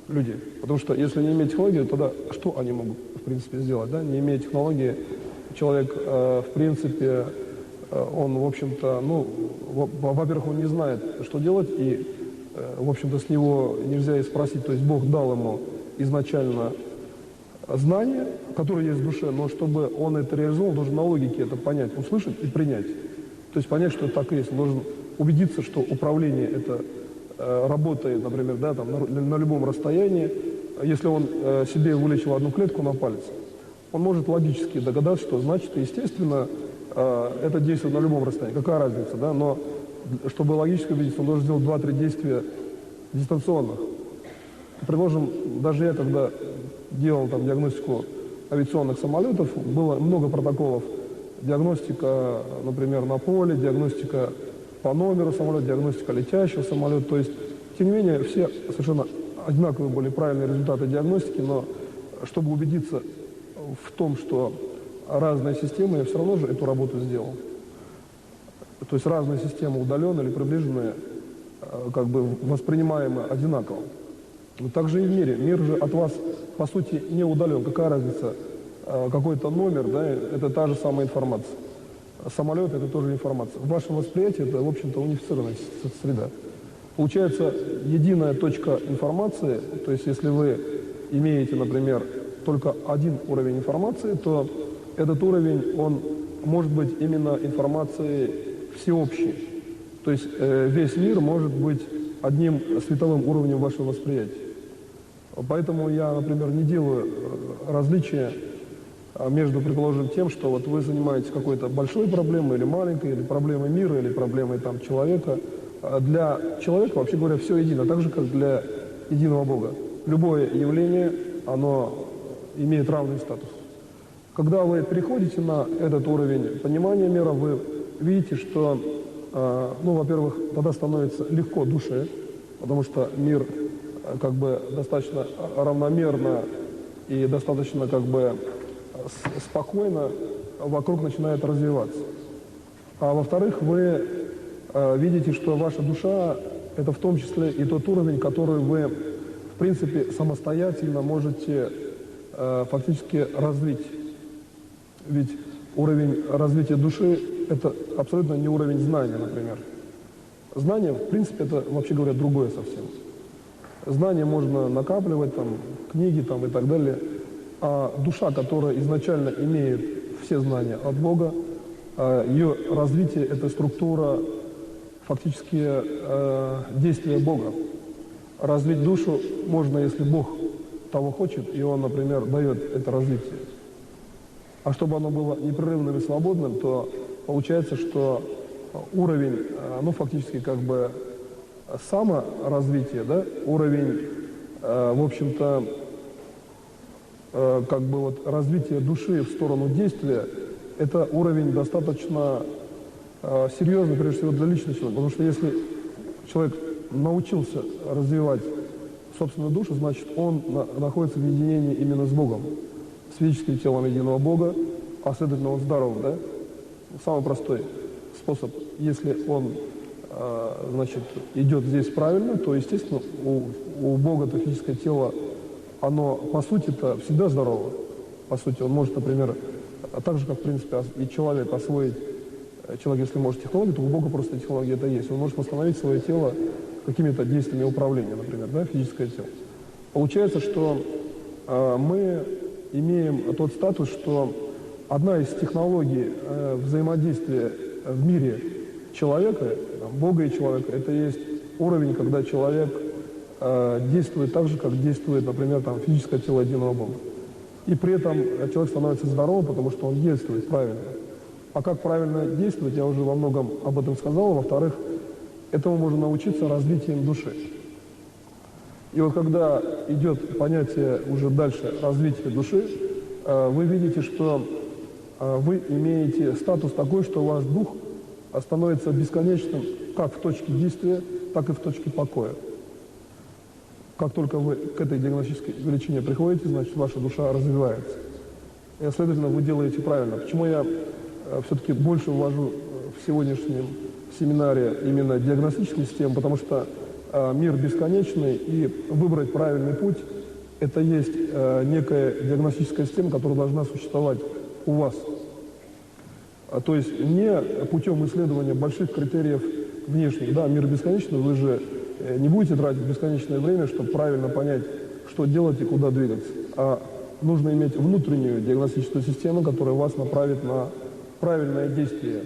люди. Потому что если не иметь технологии, тогда что они могут, в принципе, сделать? Да? Не имея технологии, человек, в принципе, он, в общем-то, ну, во-первых, он не знает, что делать, и, в общем-то, с него нельзя и спросить. То есть Бог дал ему изначально знание, которое есть в душе, но чтобы он это реализовал, он должен на логике это понять, услышать и принять. То есть понять, что это так и есть. Он должен убедиться, что управление это работает, например, да, там, на любом расстоянии. Если он себе вылечил одну клетку на палец, он может логически догадаться, что значит, естественно, это действует на любом расстоянии. Какая разница, да? Но чтобы логически убедиться, он должен сделать 2-3 действия дистанционных. Предположим, даже я, когда делал там диагностику авиационных самолетов, было много протоколов. Диагностика, например, на поле, диагностика по номеру самолета, диагностика летящего самолета. То есть, тем не менее, все совершенно одинаковые были правильные результаты диагностики, но чтобы убедиться в том, что разные системы, я все равно же эту работу сделал. То есть разные системы, удаленные или приближенные, как бы воспринимаемы одинаково. Но так же и в мире. Мир же от вас, по сути, не удален. Какая разница? Какой-то номер, да, это та же самая информация. Самолет – это тоже информация. В вашем восприятии это, в общем-то, унифицированная среда. Получается, единая точка информации, то есть если вы имеете, например, только один уровень информации, то этот уровень, он может быть именно информацией всеобщей. То есть весь мир может быть одним световым уровнем вашего восприятия. Поэтому я, например, не делаю различия между, предположим, тем, что вот вы занимаетесь какой-то большой проблемой или маленькой, или проблемой мира, или проблемой там человека. Для человека, вообще говоря, все едино, так же, как для единого Бога. Любое явление, оно имеет равный статус. Когда вы переходите на этот уровень понимания мира, вы видите, что, ну, во-первых, тогда становится легко душе, потому что мир как бы достаточно равномерно и достаточно как бы спокойно вокруг начинает развиваться. А во-вторых, вы видите, что ваша душа – это в том числе и тот уровень, который вы, в принципе, самостоятельно можете фактически развить. Ведь уровень развития души – это абсолютно не уровень знания, например. Знание, в принципе, это, вообще говоря, другое совсем. Знания можно накапливать, там, книги там, и так далее. А душа, которая изначально имеет все знания от Бога, ее развитие – это структура, фактически действия Бога. Развить душу можно, если Бог того хочет, и Он, например, дает это развитие. А чтобы оно было непрерывным и свободным, то получается, что уровень, ну, фактически, как бы саморазвития, да, уровень, в общем-то, как бы вот развитие души в сторону действия, это уровень достаточно серьезный, прежде всего, для личности. Потому что если человек научился развивать собственную душу, значит, он находится в единении именно с Богом, с физическим телом единого Бога, а следовательно, он здоров, да? Самый простой способ, если он, значит, идет здесь правильно, то, естественно, у Бога-то физическое тело, оно, по сути-то, всегда здорово. По сути, он может, например, так же, как, в принципе, и человек освоить, человек, если может технологию, то у Бога просто технология это есть. Он может восстановить свое тело какими-то действиями управления, например, да, физическое тело. Получается, что мы имеем тот статус, что одна из технологий взаимодействия в мире человека, Бога и человека, это есть уровень, когда человек действует так же, как действует, например, там, физическое тело единого Бога. И при этом человек становится здоровым, потому что он действует правильно. А как правильно действовать, я уже во многом об этом сказал. Во-вторых, этому можно научиться развитием души. И вот когда идет понятие уже дальше развития души, вы видите, что вы имеете статус такой, что ваш дух становится бесконечным как в точке действия, так и в точке покоя. Как только вы к этой диагностической величине приходите, значит, ваша душа развивается. И, следовательно, вы делаете правильно. Почему я все-таки больше ввожу в сегодняшнем семинаре именно диагностические системы? Потому что мир бесконечный, и выбрать правильный путь – это есть некая диагностическая система, которая должна существовать у вас. То есть не путем исследования больших критериев внешних. Да, мир бесконечный, вы же не будете тратить бесконечное время, чтобы правильно понять, что делать и куда двигаться. А нужно иметь внутреннюю диагностическую систему, которая вас направит на правильное действие.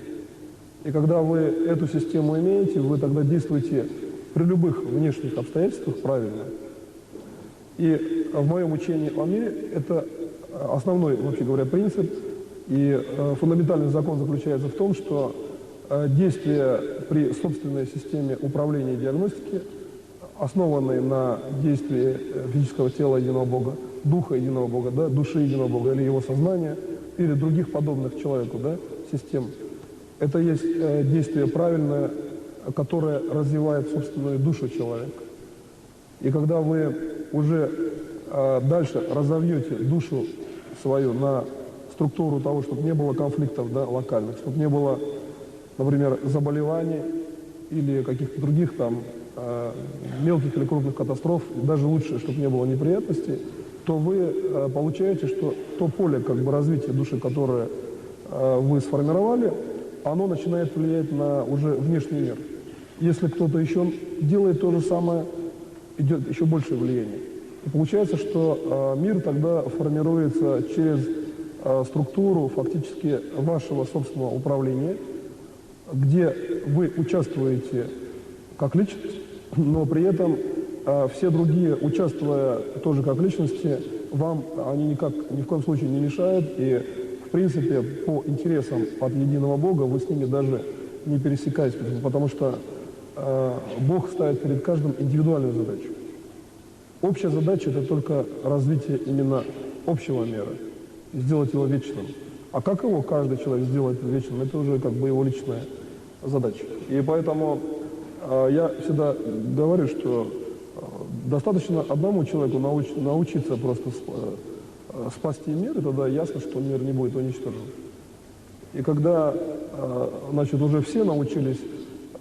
И когда вы эту систему имеете, вы тогда действуете при любых внешних обстоятельствах правильно. И в моем учении о мире это основной, вообще говоря, принцип. И фундаментальный закон заключается в том, что действия при собственной системе управления и диагностики, основанные на действии физического тела единого Бога, духа единого Бога, да, души единого Бога или его сознания, или других подобных человеку, да, систем, это есть действие правильное, которое развивает собственную душу человека. И когда вы уже дальше разовьете душу свою на структуру того, чтобы не было конфликтов, да, локальных, чтобы не было, например, заболеваний или каких-то других там мелких или крупных катастроф, даже лучше, чтобы не было неприятностей, то вы получаете, что то поле как бы развития души, которое вы сформировали, оно начинает влиять на уже внешний мир. Если кто-то еще делает то же самое, идет еще большее влияние. И получается, что мир тогда формируется через структуру фактически вашего собственного управления, где вы участвуете как личность, но при этом все другие, участвуя тоже как личности, вам они ни в коем случае не мешают, и в принципе по интересам от единого Бога вы с ними даже не пересекаетесь, потому что Бог ставит перед каждым индивидуальную задачу. Общая задача – это только развитие именно общего мира, сделать его вечным. А как его каждый человек сделает вечным, это уже как бы его личная задача. И поэтому я всегда говорю, что достаточно одному человеку научиться просто спасти мир, и тогда ясно, что мир не будет уничтожен. И когда, значит, уже все научились,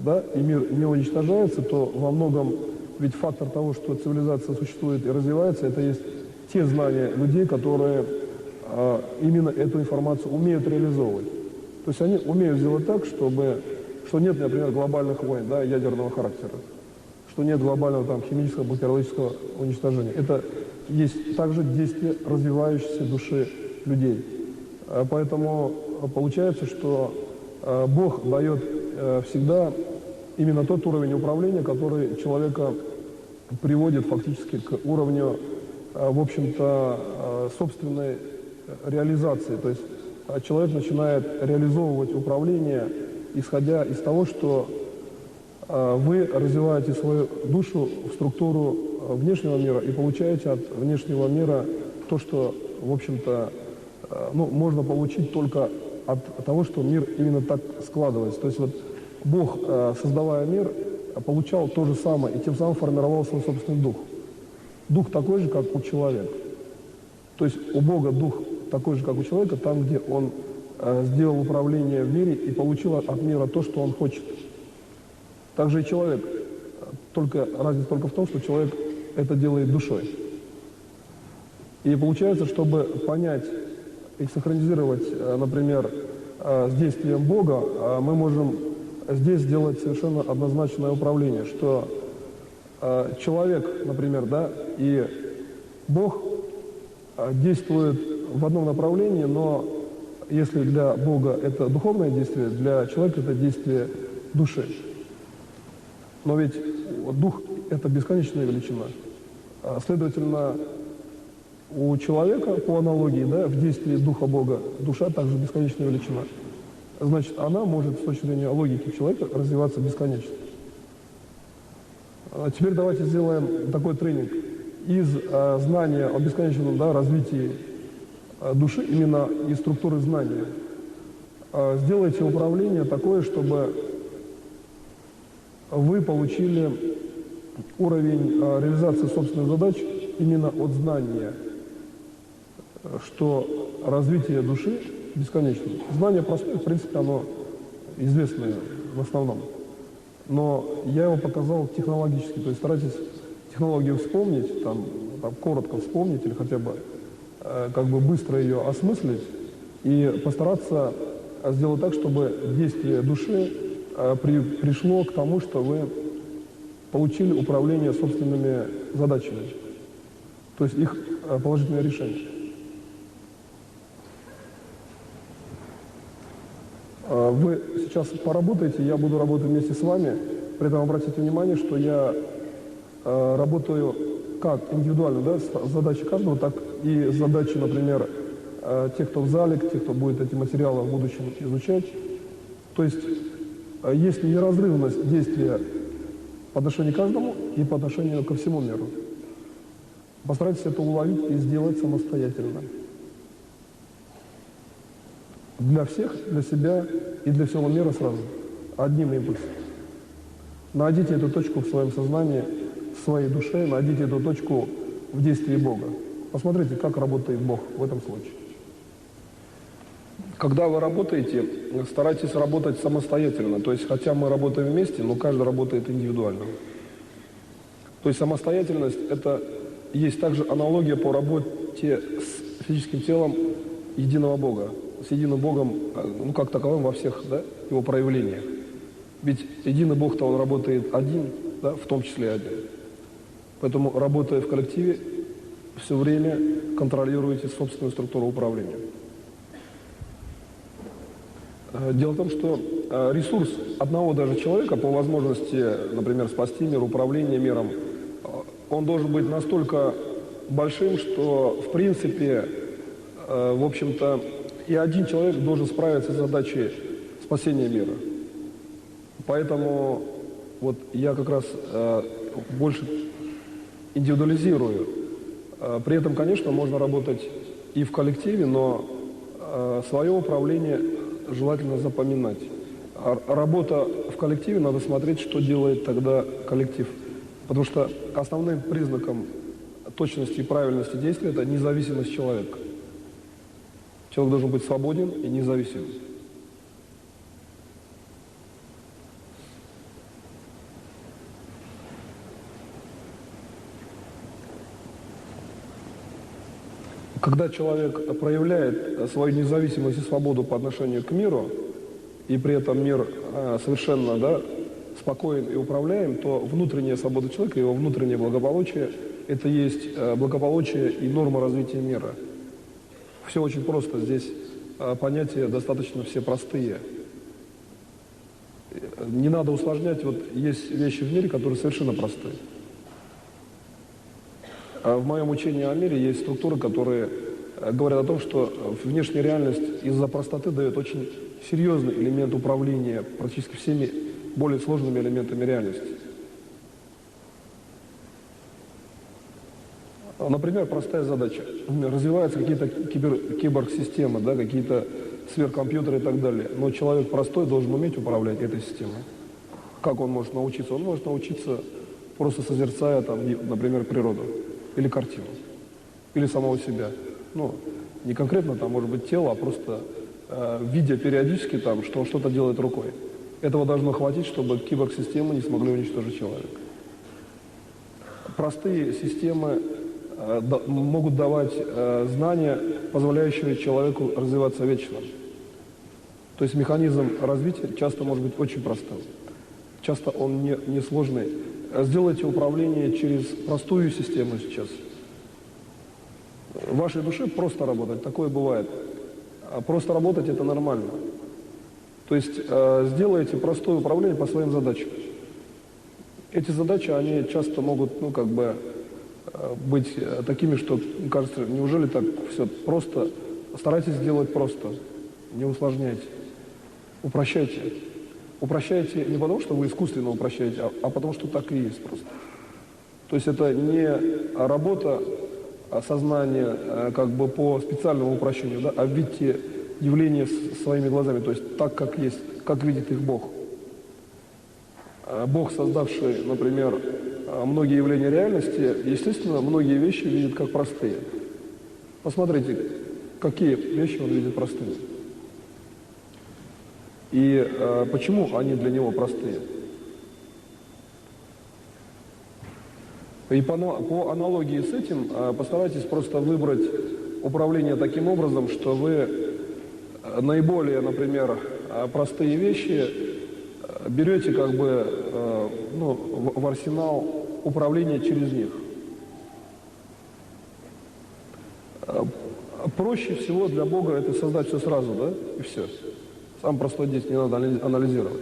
да, и мир не уничтожается, то во многом ведь фактор того, что цивилизация существует и развивается, это есть те знания людей, которые именно эту информацию умеют реализовывать. То есть они умеют сделать так, что нет, например, глобальных войн, да, ядерного характера, что нет глобального там химического, бактериологического уничтожения. Это есть также действие развивающейся души людей. Поэтому получается, что Бог дает всегда именно тот уровень управления, который человека приводит фактически к уровню, в общем-то, собственной реализации. То есть человек начинает реализовывать управление, исходя из того, что вы развиваете свою душу в структуру внешнего мира и получаете от внешнего мира то, что, в общем-то, можно получить только от того, что мир именно так складывается. То есть вот Бог, создавая мир, получал то же самое и тем самым формировал свой собственный дух. Дух такой же, как у человека. То есть у Бога дух такой же, как у человека, там, где он сделал управление в мире и получил от мира то, что он хочет. Также и человек. Разница только в том, что человек это делает душой. И получается, чтобы понять и синхронизировать, например, с действием Бога, мы можем здесь сделать совершенно однозначное управление, что человек, например, да, и Бог действуют в одном направлении, но если для Бога это духовное действие, для человека это действие души. Но ведь дух – это бесконечная величина. Следовательно, у человека, по аналогии, да, в действии духа Бога, душа также бесконечная величина. Значит, она может с точки зрения логики человека развиваться бесконечно. Теперь давайте сделаем такой тренинг. Из знания о бесконечном, да, развитии души, именно из структуры знания, сделайте управление такое, чтобы вы получили уровень реализации собственных задач именно от знания, что развитие души бесконечно. Знание простое, в принципе, оно известное в основном. Но я его показал технологически, то есть старайтесь технологию вспомнить, там коротко вспомнить или хотя бы как бы быстро ее осмыслить и постараться сделать так, чтобы действие души пришло к тому, что вы получили управление собственными задачами, то есть их положительное решение. Вы сейчас поработаете, я буду работать вместе с вами. При этом обратите внимание, что я работаю как индивидуально, да, с задачей каждого, так и с задачей, например, тех, кто в зале, тех, кто будет эти материалы в будущем изучать. То есть есть неразрывность действия по отношению к каждому и по отношению ко всему миру. Постарайтесь это уловить и сделать самостоятельно. Для всех, для себя и для всего мира сразу. Одним импульсом. Найдите эту точку в своем сознании, в своей душе, найдите эту точку в действии Бога. Посмотрите, как работает Бог в этом случае. Когда вы работаете, старайтесь работать самостоятельно. То есть, хотя мы работаем вместе, но каждый работает индивидуально. То есть самостоятельность – это есть также аналогия по работе с физическим телом единого Бога. С единым Богом, ну, как таковым во всех, да, его проявлениях. Ведь единый Бог-то он работает один, да, в том числе один. Поэтому, работая в коллективе, все время контролируете собственную структуру управления. Дело в том, что ресурс одного даже человека по возможности, например, спасти мир, управление миром, он должен быть настолько большим, что, в принципе, в общем-то, и один человек должен справиться с задачей спасения мира. Поэтому вот я как раз больше индивидуализирую. При этом, конечно, можно работать и в коллективе, но свое управление желательно запоминать. Работа в коллективе, надо смотреть, что делает тогда коллектив. Потому что основным признаком точности и правильности действия – это независимость человека. Человек должен быть свободен и независим. Когда человек проявляет свою независимость и свободу по отношению к миру, и при этом мир совершенно, да, спокоен и управляем, то внутренняя свобода человека, его внутреннее благополучие – это есть благополучие и норма развития мира. Все очень просто. Здесь понятия достаточно все простые. Не надо усложнять. Вот есть вещи в мире, которые совершенно простые. В моем учении о мире есть структуры, которые говорят о том, что внешняя реальность из-за простоты дает очень серьезный элемент управления практически всеми более сложными элементами реальности. Например, простая задача. Развиваются какие-то киборг-системы, да, какие-то сверхкомпьютеры и так далее. Но человек простой должен уметь управлять этой системой. Как он может научиться? Он может научиться, просто созерцая, там, например, природу или картину, или самого себя. Ну, не конкретно, там, может быть, тело, а просто видя периодически, там, что он что-то делает рукой. Этого должно хватить, чтобы киборг-системы не смогли уничтожить человека. Простые системы могут давать знания, позволяющие человеку развиваться вечно. То есть механизм развития часто может быть очень простым. Часто он не сложный. Сделайте управление через простую систему сейчас. В вашей душе просто работать, такое бывает. Просто работать – это нормально. То есть сделайте простое управление по своим задачам. Эти задачи, они часто могут, ну, как бы, быть такими, что, кажется, неужели так все просто? Старайтесь сделать просто, не усложняйте, упрощайте. Упрощайте не потому, что вы искусственно упрощаете, а потому, что так и есть просто. То есть это не работа сознания как бы по специальному упрощению, да, а видите явления своими глазами, то есть так, как есть, как видит их Бог. Бог, создавший, например, многие явления реальности, естественно, многие вещи видит как простые. Посмотрите, какие вещи он видит простыми. И почему они для него простые. И по аналогии с этим постарайтесь просто выбрать управление таким образом, что вы наиболее, например, простые вещи берете как бы в арсенал управления через них. Проще всего для Бога это создать все сразу, да, и все. Самое простое действие не надо анализировать.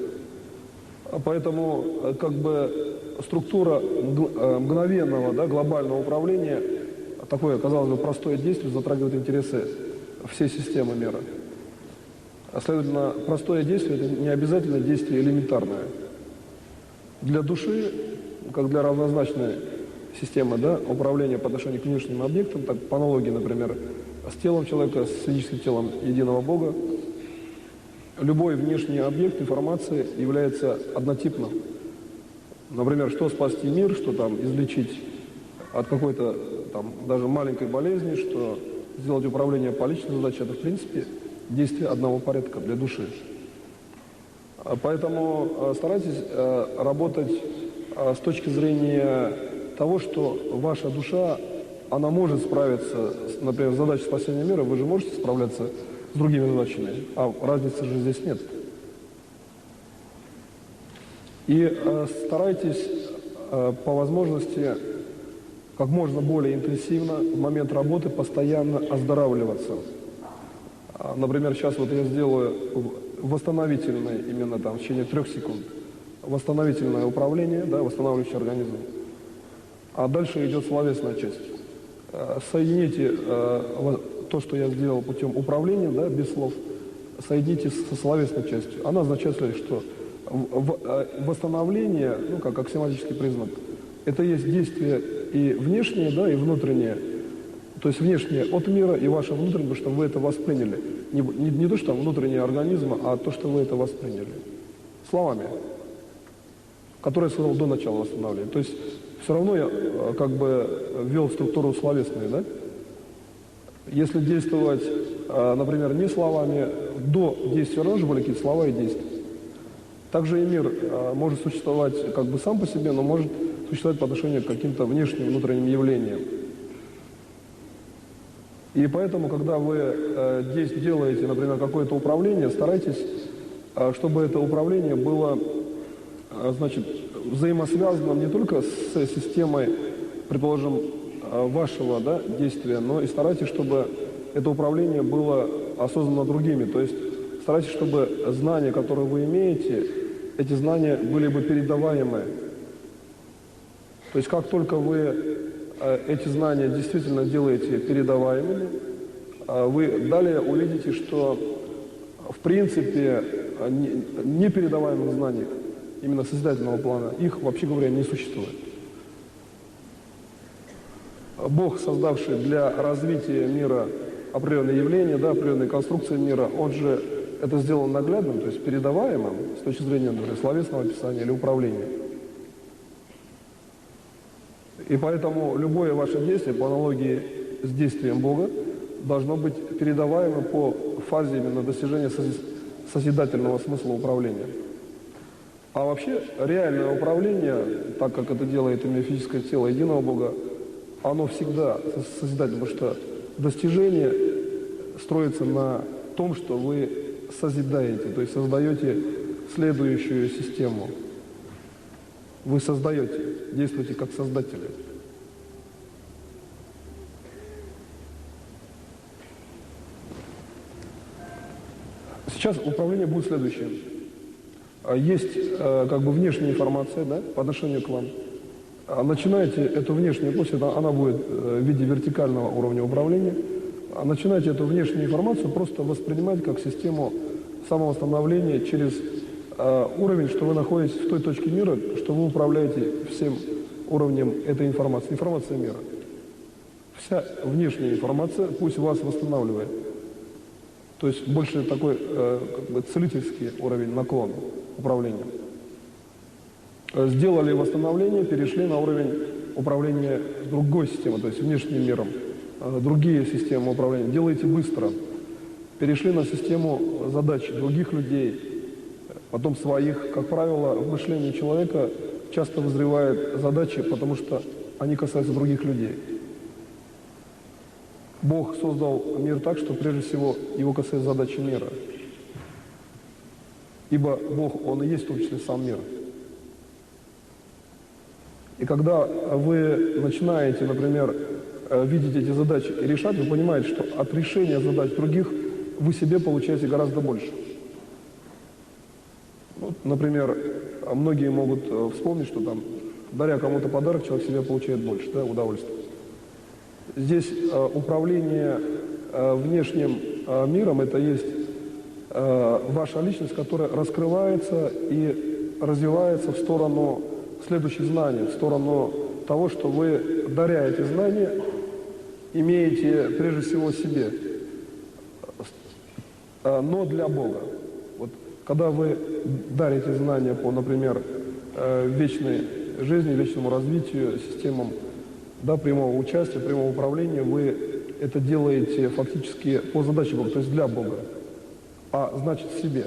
Поэтому как бы структура мгновенного, да, глобального управления, такое, казалось бы, простое действие затрагивает интересы всей системы мира. Следовательно, простое действие – это не обязательно действие элементарное. Для души, как для равнозначной системы, да, управления по отношению к внешним объектам, так, по аналогии, например, с телом человека, с физическим телом единого Бога, любой внешний объект информации является однотипным. Например, что спасти мир, что там излечить от какой-то там даже маленькой болезни, что сделать управление по личной задаче, это в принципе действие одного порядка для души. Поэтому старайтесь работать с точки зрения того, что ваша душа, она может справиться, например, с задачей спасения мира, вы же можете справляться с другими задачами, а разницы же здесь нет. И старайтесь по возможности как можно более интенсивно в момент работы постоянно оздоравливаться. Например, сейчас вот я сделаю восстановительное, именно там в течение 3 секунд, восстановительное управление, да, восстанавливающий организм. А дальше идет словесная часть. Соедините то, что я сделал путем управления, да, без слов, соедините со словесной частью. Она означает, что восстановление, ну, как аксиоматический признак, это есть действие и внешнее, да, и внутреннее. То есть внешнее от мира и ваше внутреннее, потому что вы это восприняли. Не то, что там внутреннее организма, а то, что вы это восприняли. Словами, которые я сказал до начала восстановления. То есть все равно я как бы ввел структуру словесную, да? Если действовать, например, не словами, до действия равно же были какие-то слова и действия. Также и мир может существовать как бы сам по себе, но может существовать по отношению к каким-то внешним внутренним явлениям. И поэтому, когда вы делаете, например, какое-то управление, старайтесь, чтобы это управление было, значит, взаимосвязанным не только с системой, предположим, вашего, да, действия, но и старайтесь, чтобы это управление было осознано другими. То есть старайтесь, чтобы знания, которые вы имеете, эти знания были бы передаваемы. То есть как только вы эти знания действительно делаете передаваемыми, вы далее увидите, что в принципе непередаваемых знаний, именно созидательного плана, их, вообще говоря, не существует. Бог, создавший для развития мира определенные явления, да, определенные конструкции мира, он же это сделал наглядным, то есть передаваемым с точки зрения, например, словесного описания или управления. И поэтому любое ваше действие, по аналогии с действием Бога, должно быть передаваемо по фазе именно достижения созидательного смысла управления. А вообще реальное управление, так как это делает именно физическое тело единого Бога, оно всегда созидательно, потому что достижение строится на том, что вы созидаете, то есть создаете следующую систему. Вы создаете, действуете как создатели. Сейчас управление будет следующее. Есть как бы внешняя информация, да, по отношению к вам. Начинайте эту внешнюю, пусть она будет в виде вертикального уровня управления, начинайте эту внешнюю информацию просто воспринимать как систему самовосстановления через уровень, что вы находитесь в той точке мира, что вы управляете всем уровнем этой информации, информация мира. Вся внешняя информация пусть вас восстанавливает. То есть больше такой как бы целительский уровень, наклон управления. Сделали восстановление, перешли на уровень управления другой системой, то есть внешним миром, другие системы управления. Делайте быстро. Перешли на систему задач других людей, потом своих. Как правило, в мышлении человека часто вызревают задачи, потому что они касаются других людей. Бог создал мир так, что прежде всего его касается задачи мира. Ибо Бог, Он и есть в том числе сам мир. И когда вы начинаете, например, видеть эти задачи и решать, вы понимаете, что от решения задач других вы себе получаете гораздо больше. Например, многие могут вспомнить, что там, даря кому-то подарок, человек себе получает больше, да, удовольствия. Здесь управление внешним миром – это есть ваша личность, которая раскрывается и развивается в сторону следующих знаний, в сторону того, что вы, даря эти знания, имеете прежде всего себе, но для Бога. Вот, когда вы дарите знания по, например, вечной жизни, вечному развитию, системам, да, прямого участия, прямого управления, вы это делаете фактически по задаче Бога, то есть для Бога, а значит себе.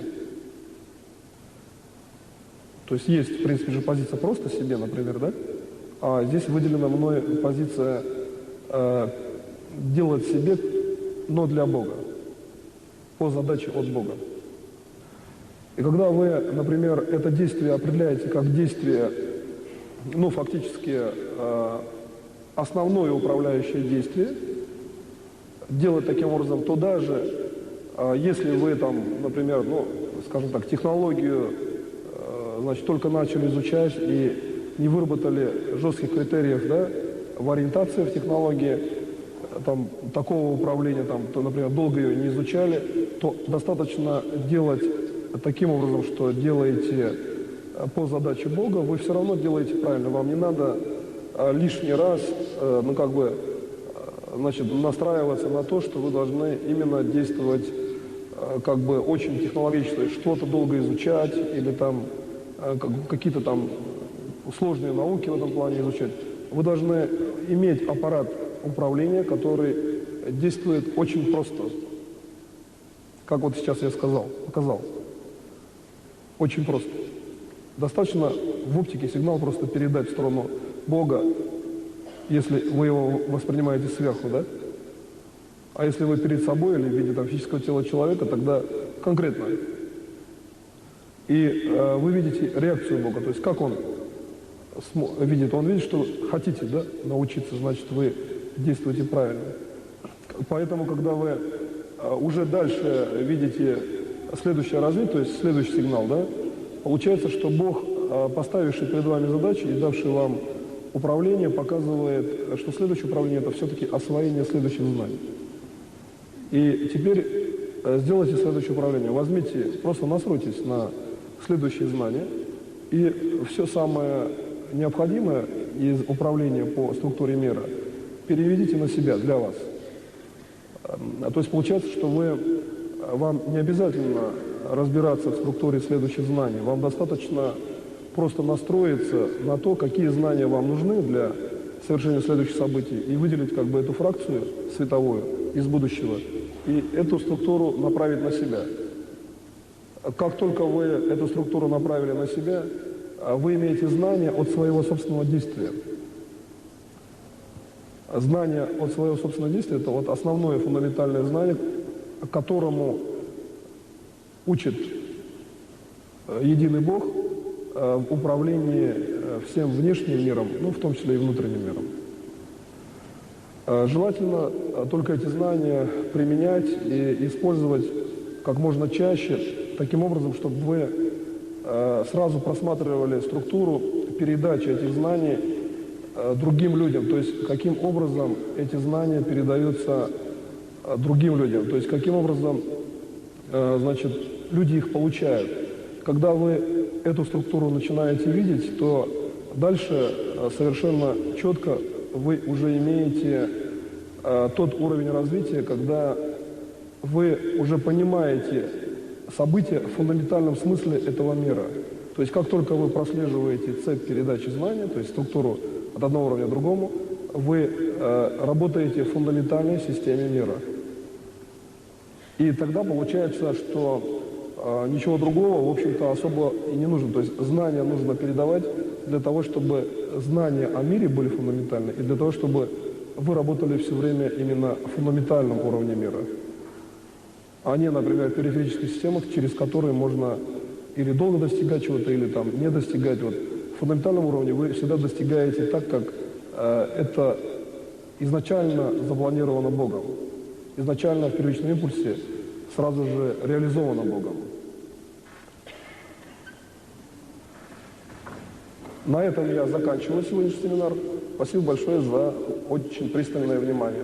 То есть есть, в принципе же, позиция просто себе, например, да? А здесь выделена мной позиция делать себе, но для Бога, по задаче от Бога. И когда вы, например, это действие определяете как действие, ну, фактически основное управляющее действие, делать таким образом, то даже если вы там, например, ну, скажем так, технологию, значит, только начали изучать и не выработали жестких критериев, да, в ориентации в технологии, там, такого управления, там, то, например, долго ее не изучали, то достаточно делать таким образом, что делаете по задаче Бога, вы все равно делаете правильно. Вам не надо лишний раз, ну, как бы, значит, настраиваться на то, что вы должны именно действовать как бы очень технологично, что-то долго изучать или там какие-то там сложные науки в этом плане изучать. Вы должны иметь аппарат управления, который действует очень просто. Как вот сейчас я показал. Очень просто. Достаточно в оптике сигнал просто передать в сторону Бога, если вы его воспринимаете сверху, да? А если вы перед собой или в виде там, физического тела человека, тогда конкретно. И вы видите реакцию Бога, то есть как он видит. Он видит, что хотите, да, научиться, значит, вы действуете правильно. Поэтому, когда вы уже дальше видите следующее развитие, то есть следующий сигнал, да, получается, что Бог, поставивший перед вами задачи и давший вам управление, показывает, что следующее управление – это все-таки освоение следующих знаний. И теперь сделайте следующее управление. Возьмите, просто настройтесь на следующие знания, и все самое необходимое из управления по структуре мира переведите на себя, для вас. То есть получается, что вам не обязательно разбираться в структуре следующих знаний. Вам достаточно просто настроиться на то, какие знания вам нужны для совершения следующих событий, и выделить как бы эту фракцию световую из будущего, и эту структуру направить на себя. Как только вы эту структуру направили на себя, вы имеете знания от своего собственного действия. Знание от своего собственного действия – это вот основное фундаментальное знание, которому учит единый Бог в управлении всем внешним миром, ну, в том числе и внутренним миром. Желательно только эти знания применять и использовать как можно чаще, таким образом, чтобы вы сразу просматривали структуру передачи этих знаний другим людям, то есть каким образом эти знания передаются другим людям, то есть каким образом, значит, люди их получают. Когда вы эту структуру начинаете видеть, то дальше совершенно четко вы уже имеете тот уровень развития, когда вы уже понимаете события в фундаментальном смысле этого мира. То есть как только вы прослеживаете цепь передачи знания, то есть структуру от одного уровня к другому, вы работаете в фундаментальной системе мира. И тогда получается, что ничего другого, в общем-то, особо и не нужно. То есть знания нужно передавать для того, чтобы знания о мире были фундаментальны, и для того, чтобы вы работали все время именно в фундаментальном уровне мира, а не, например, в периферических системах, через которые можно или долго достигать чего-то, или там не достигать. Вот в фундаментальном уровне вы всегда достигаете так, как это изначально запланировано Богом. Изначально в первичном импульсе сразу же реализовано Богом. На этом я заканчиваю сегодняшний семинар. Спасибо большое за очень пристальное внимание.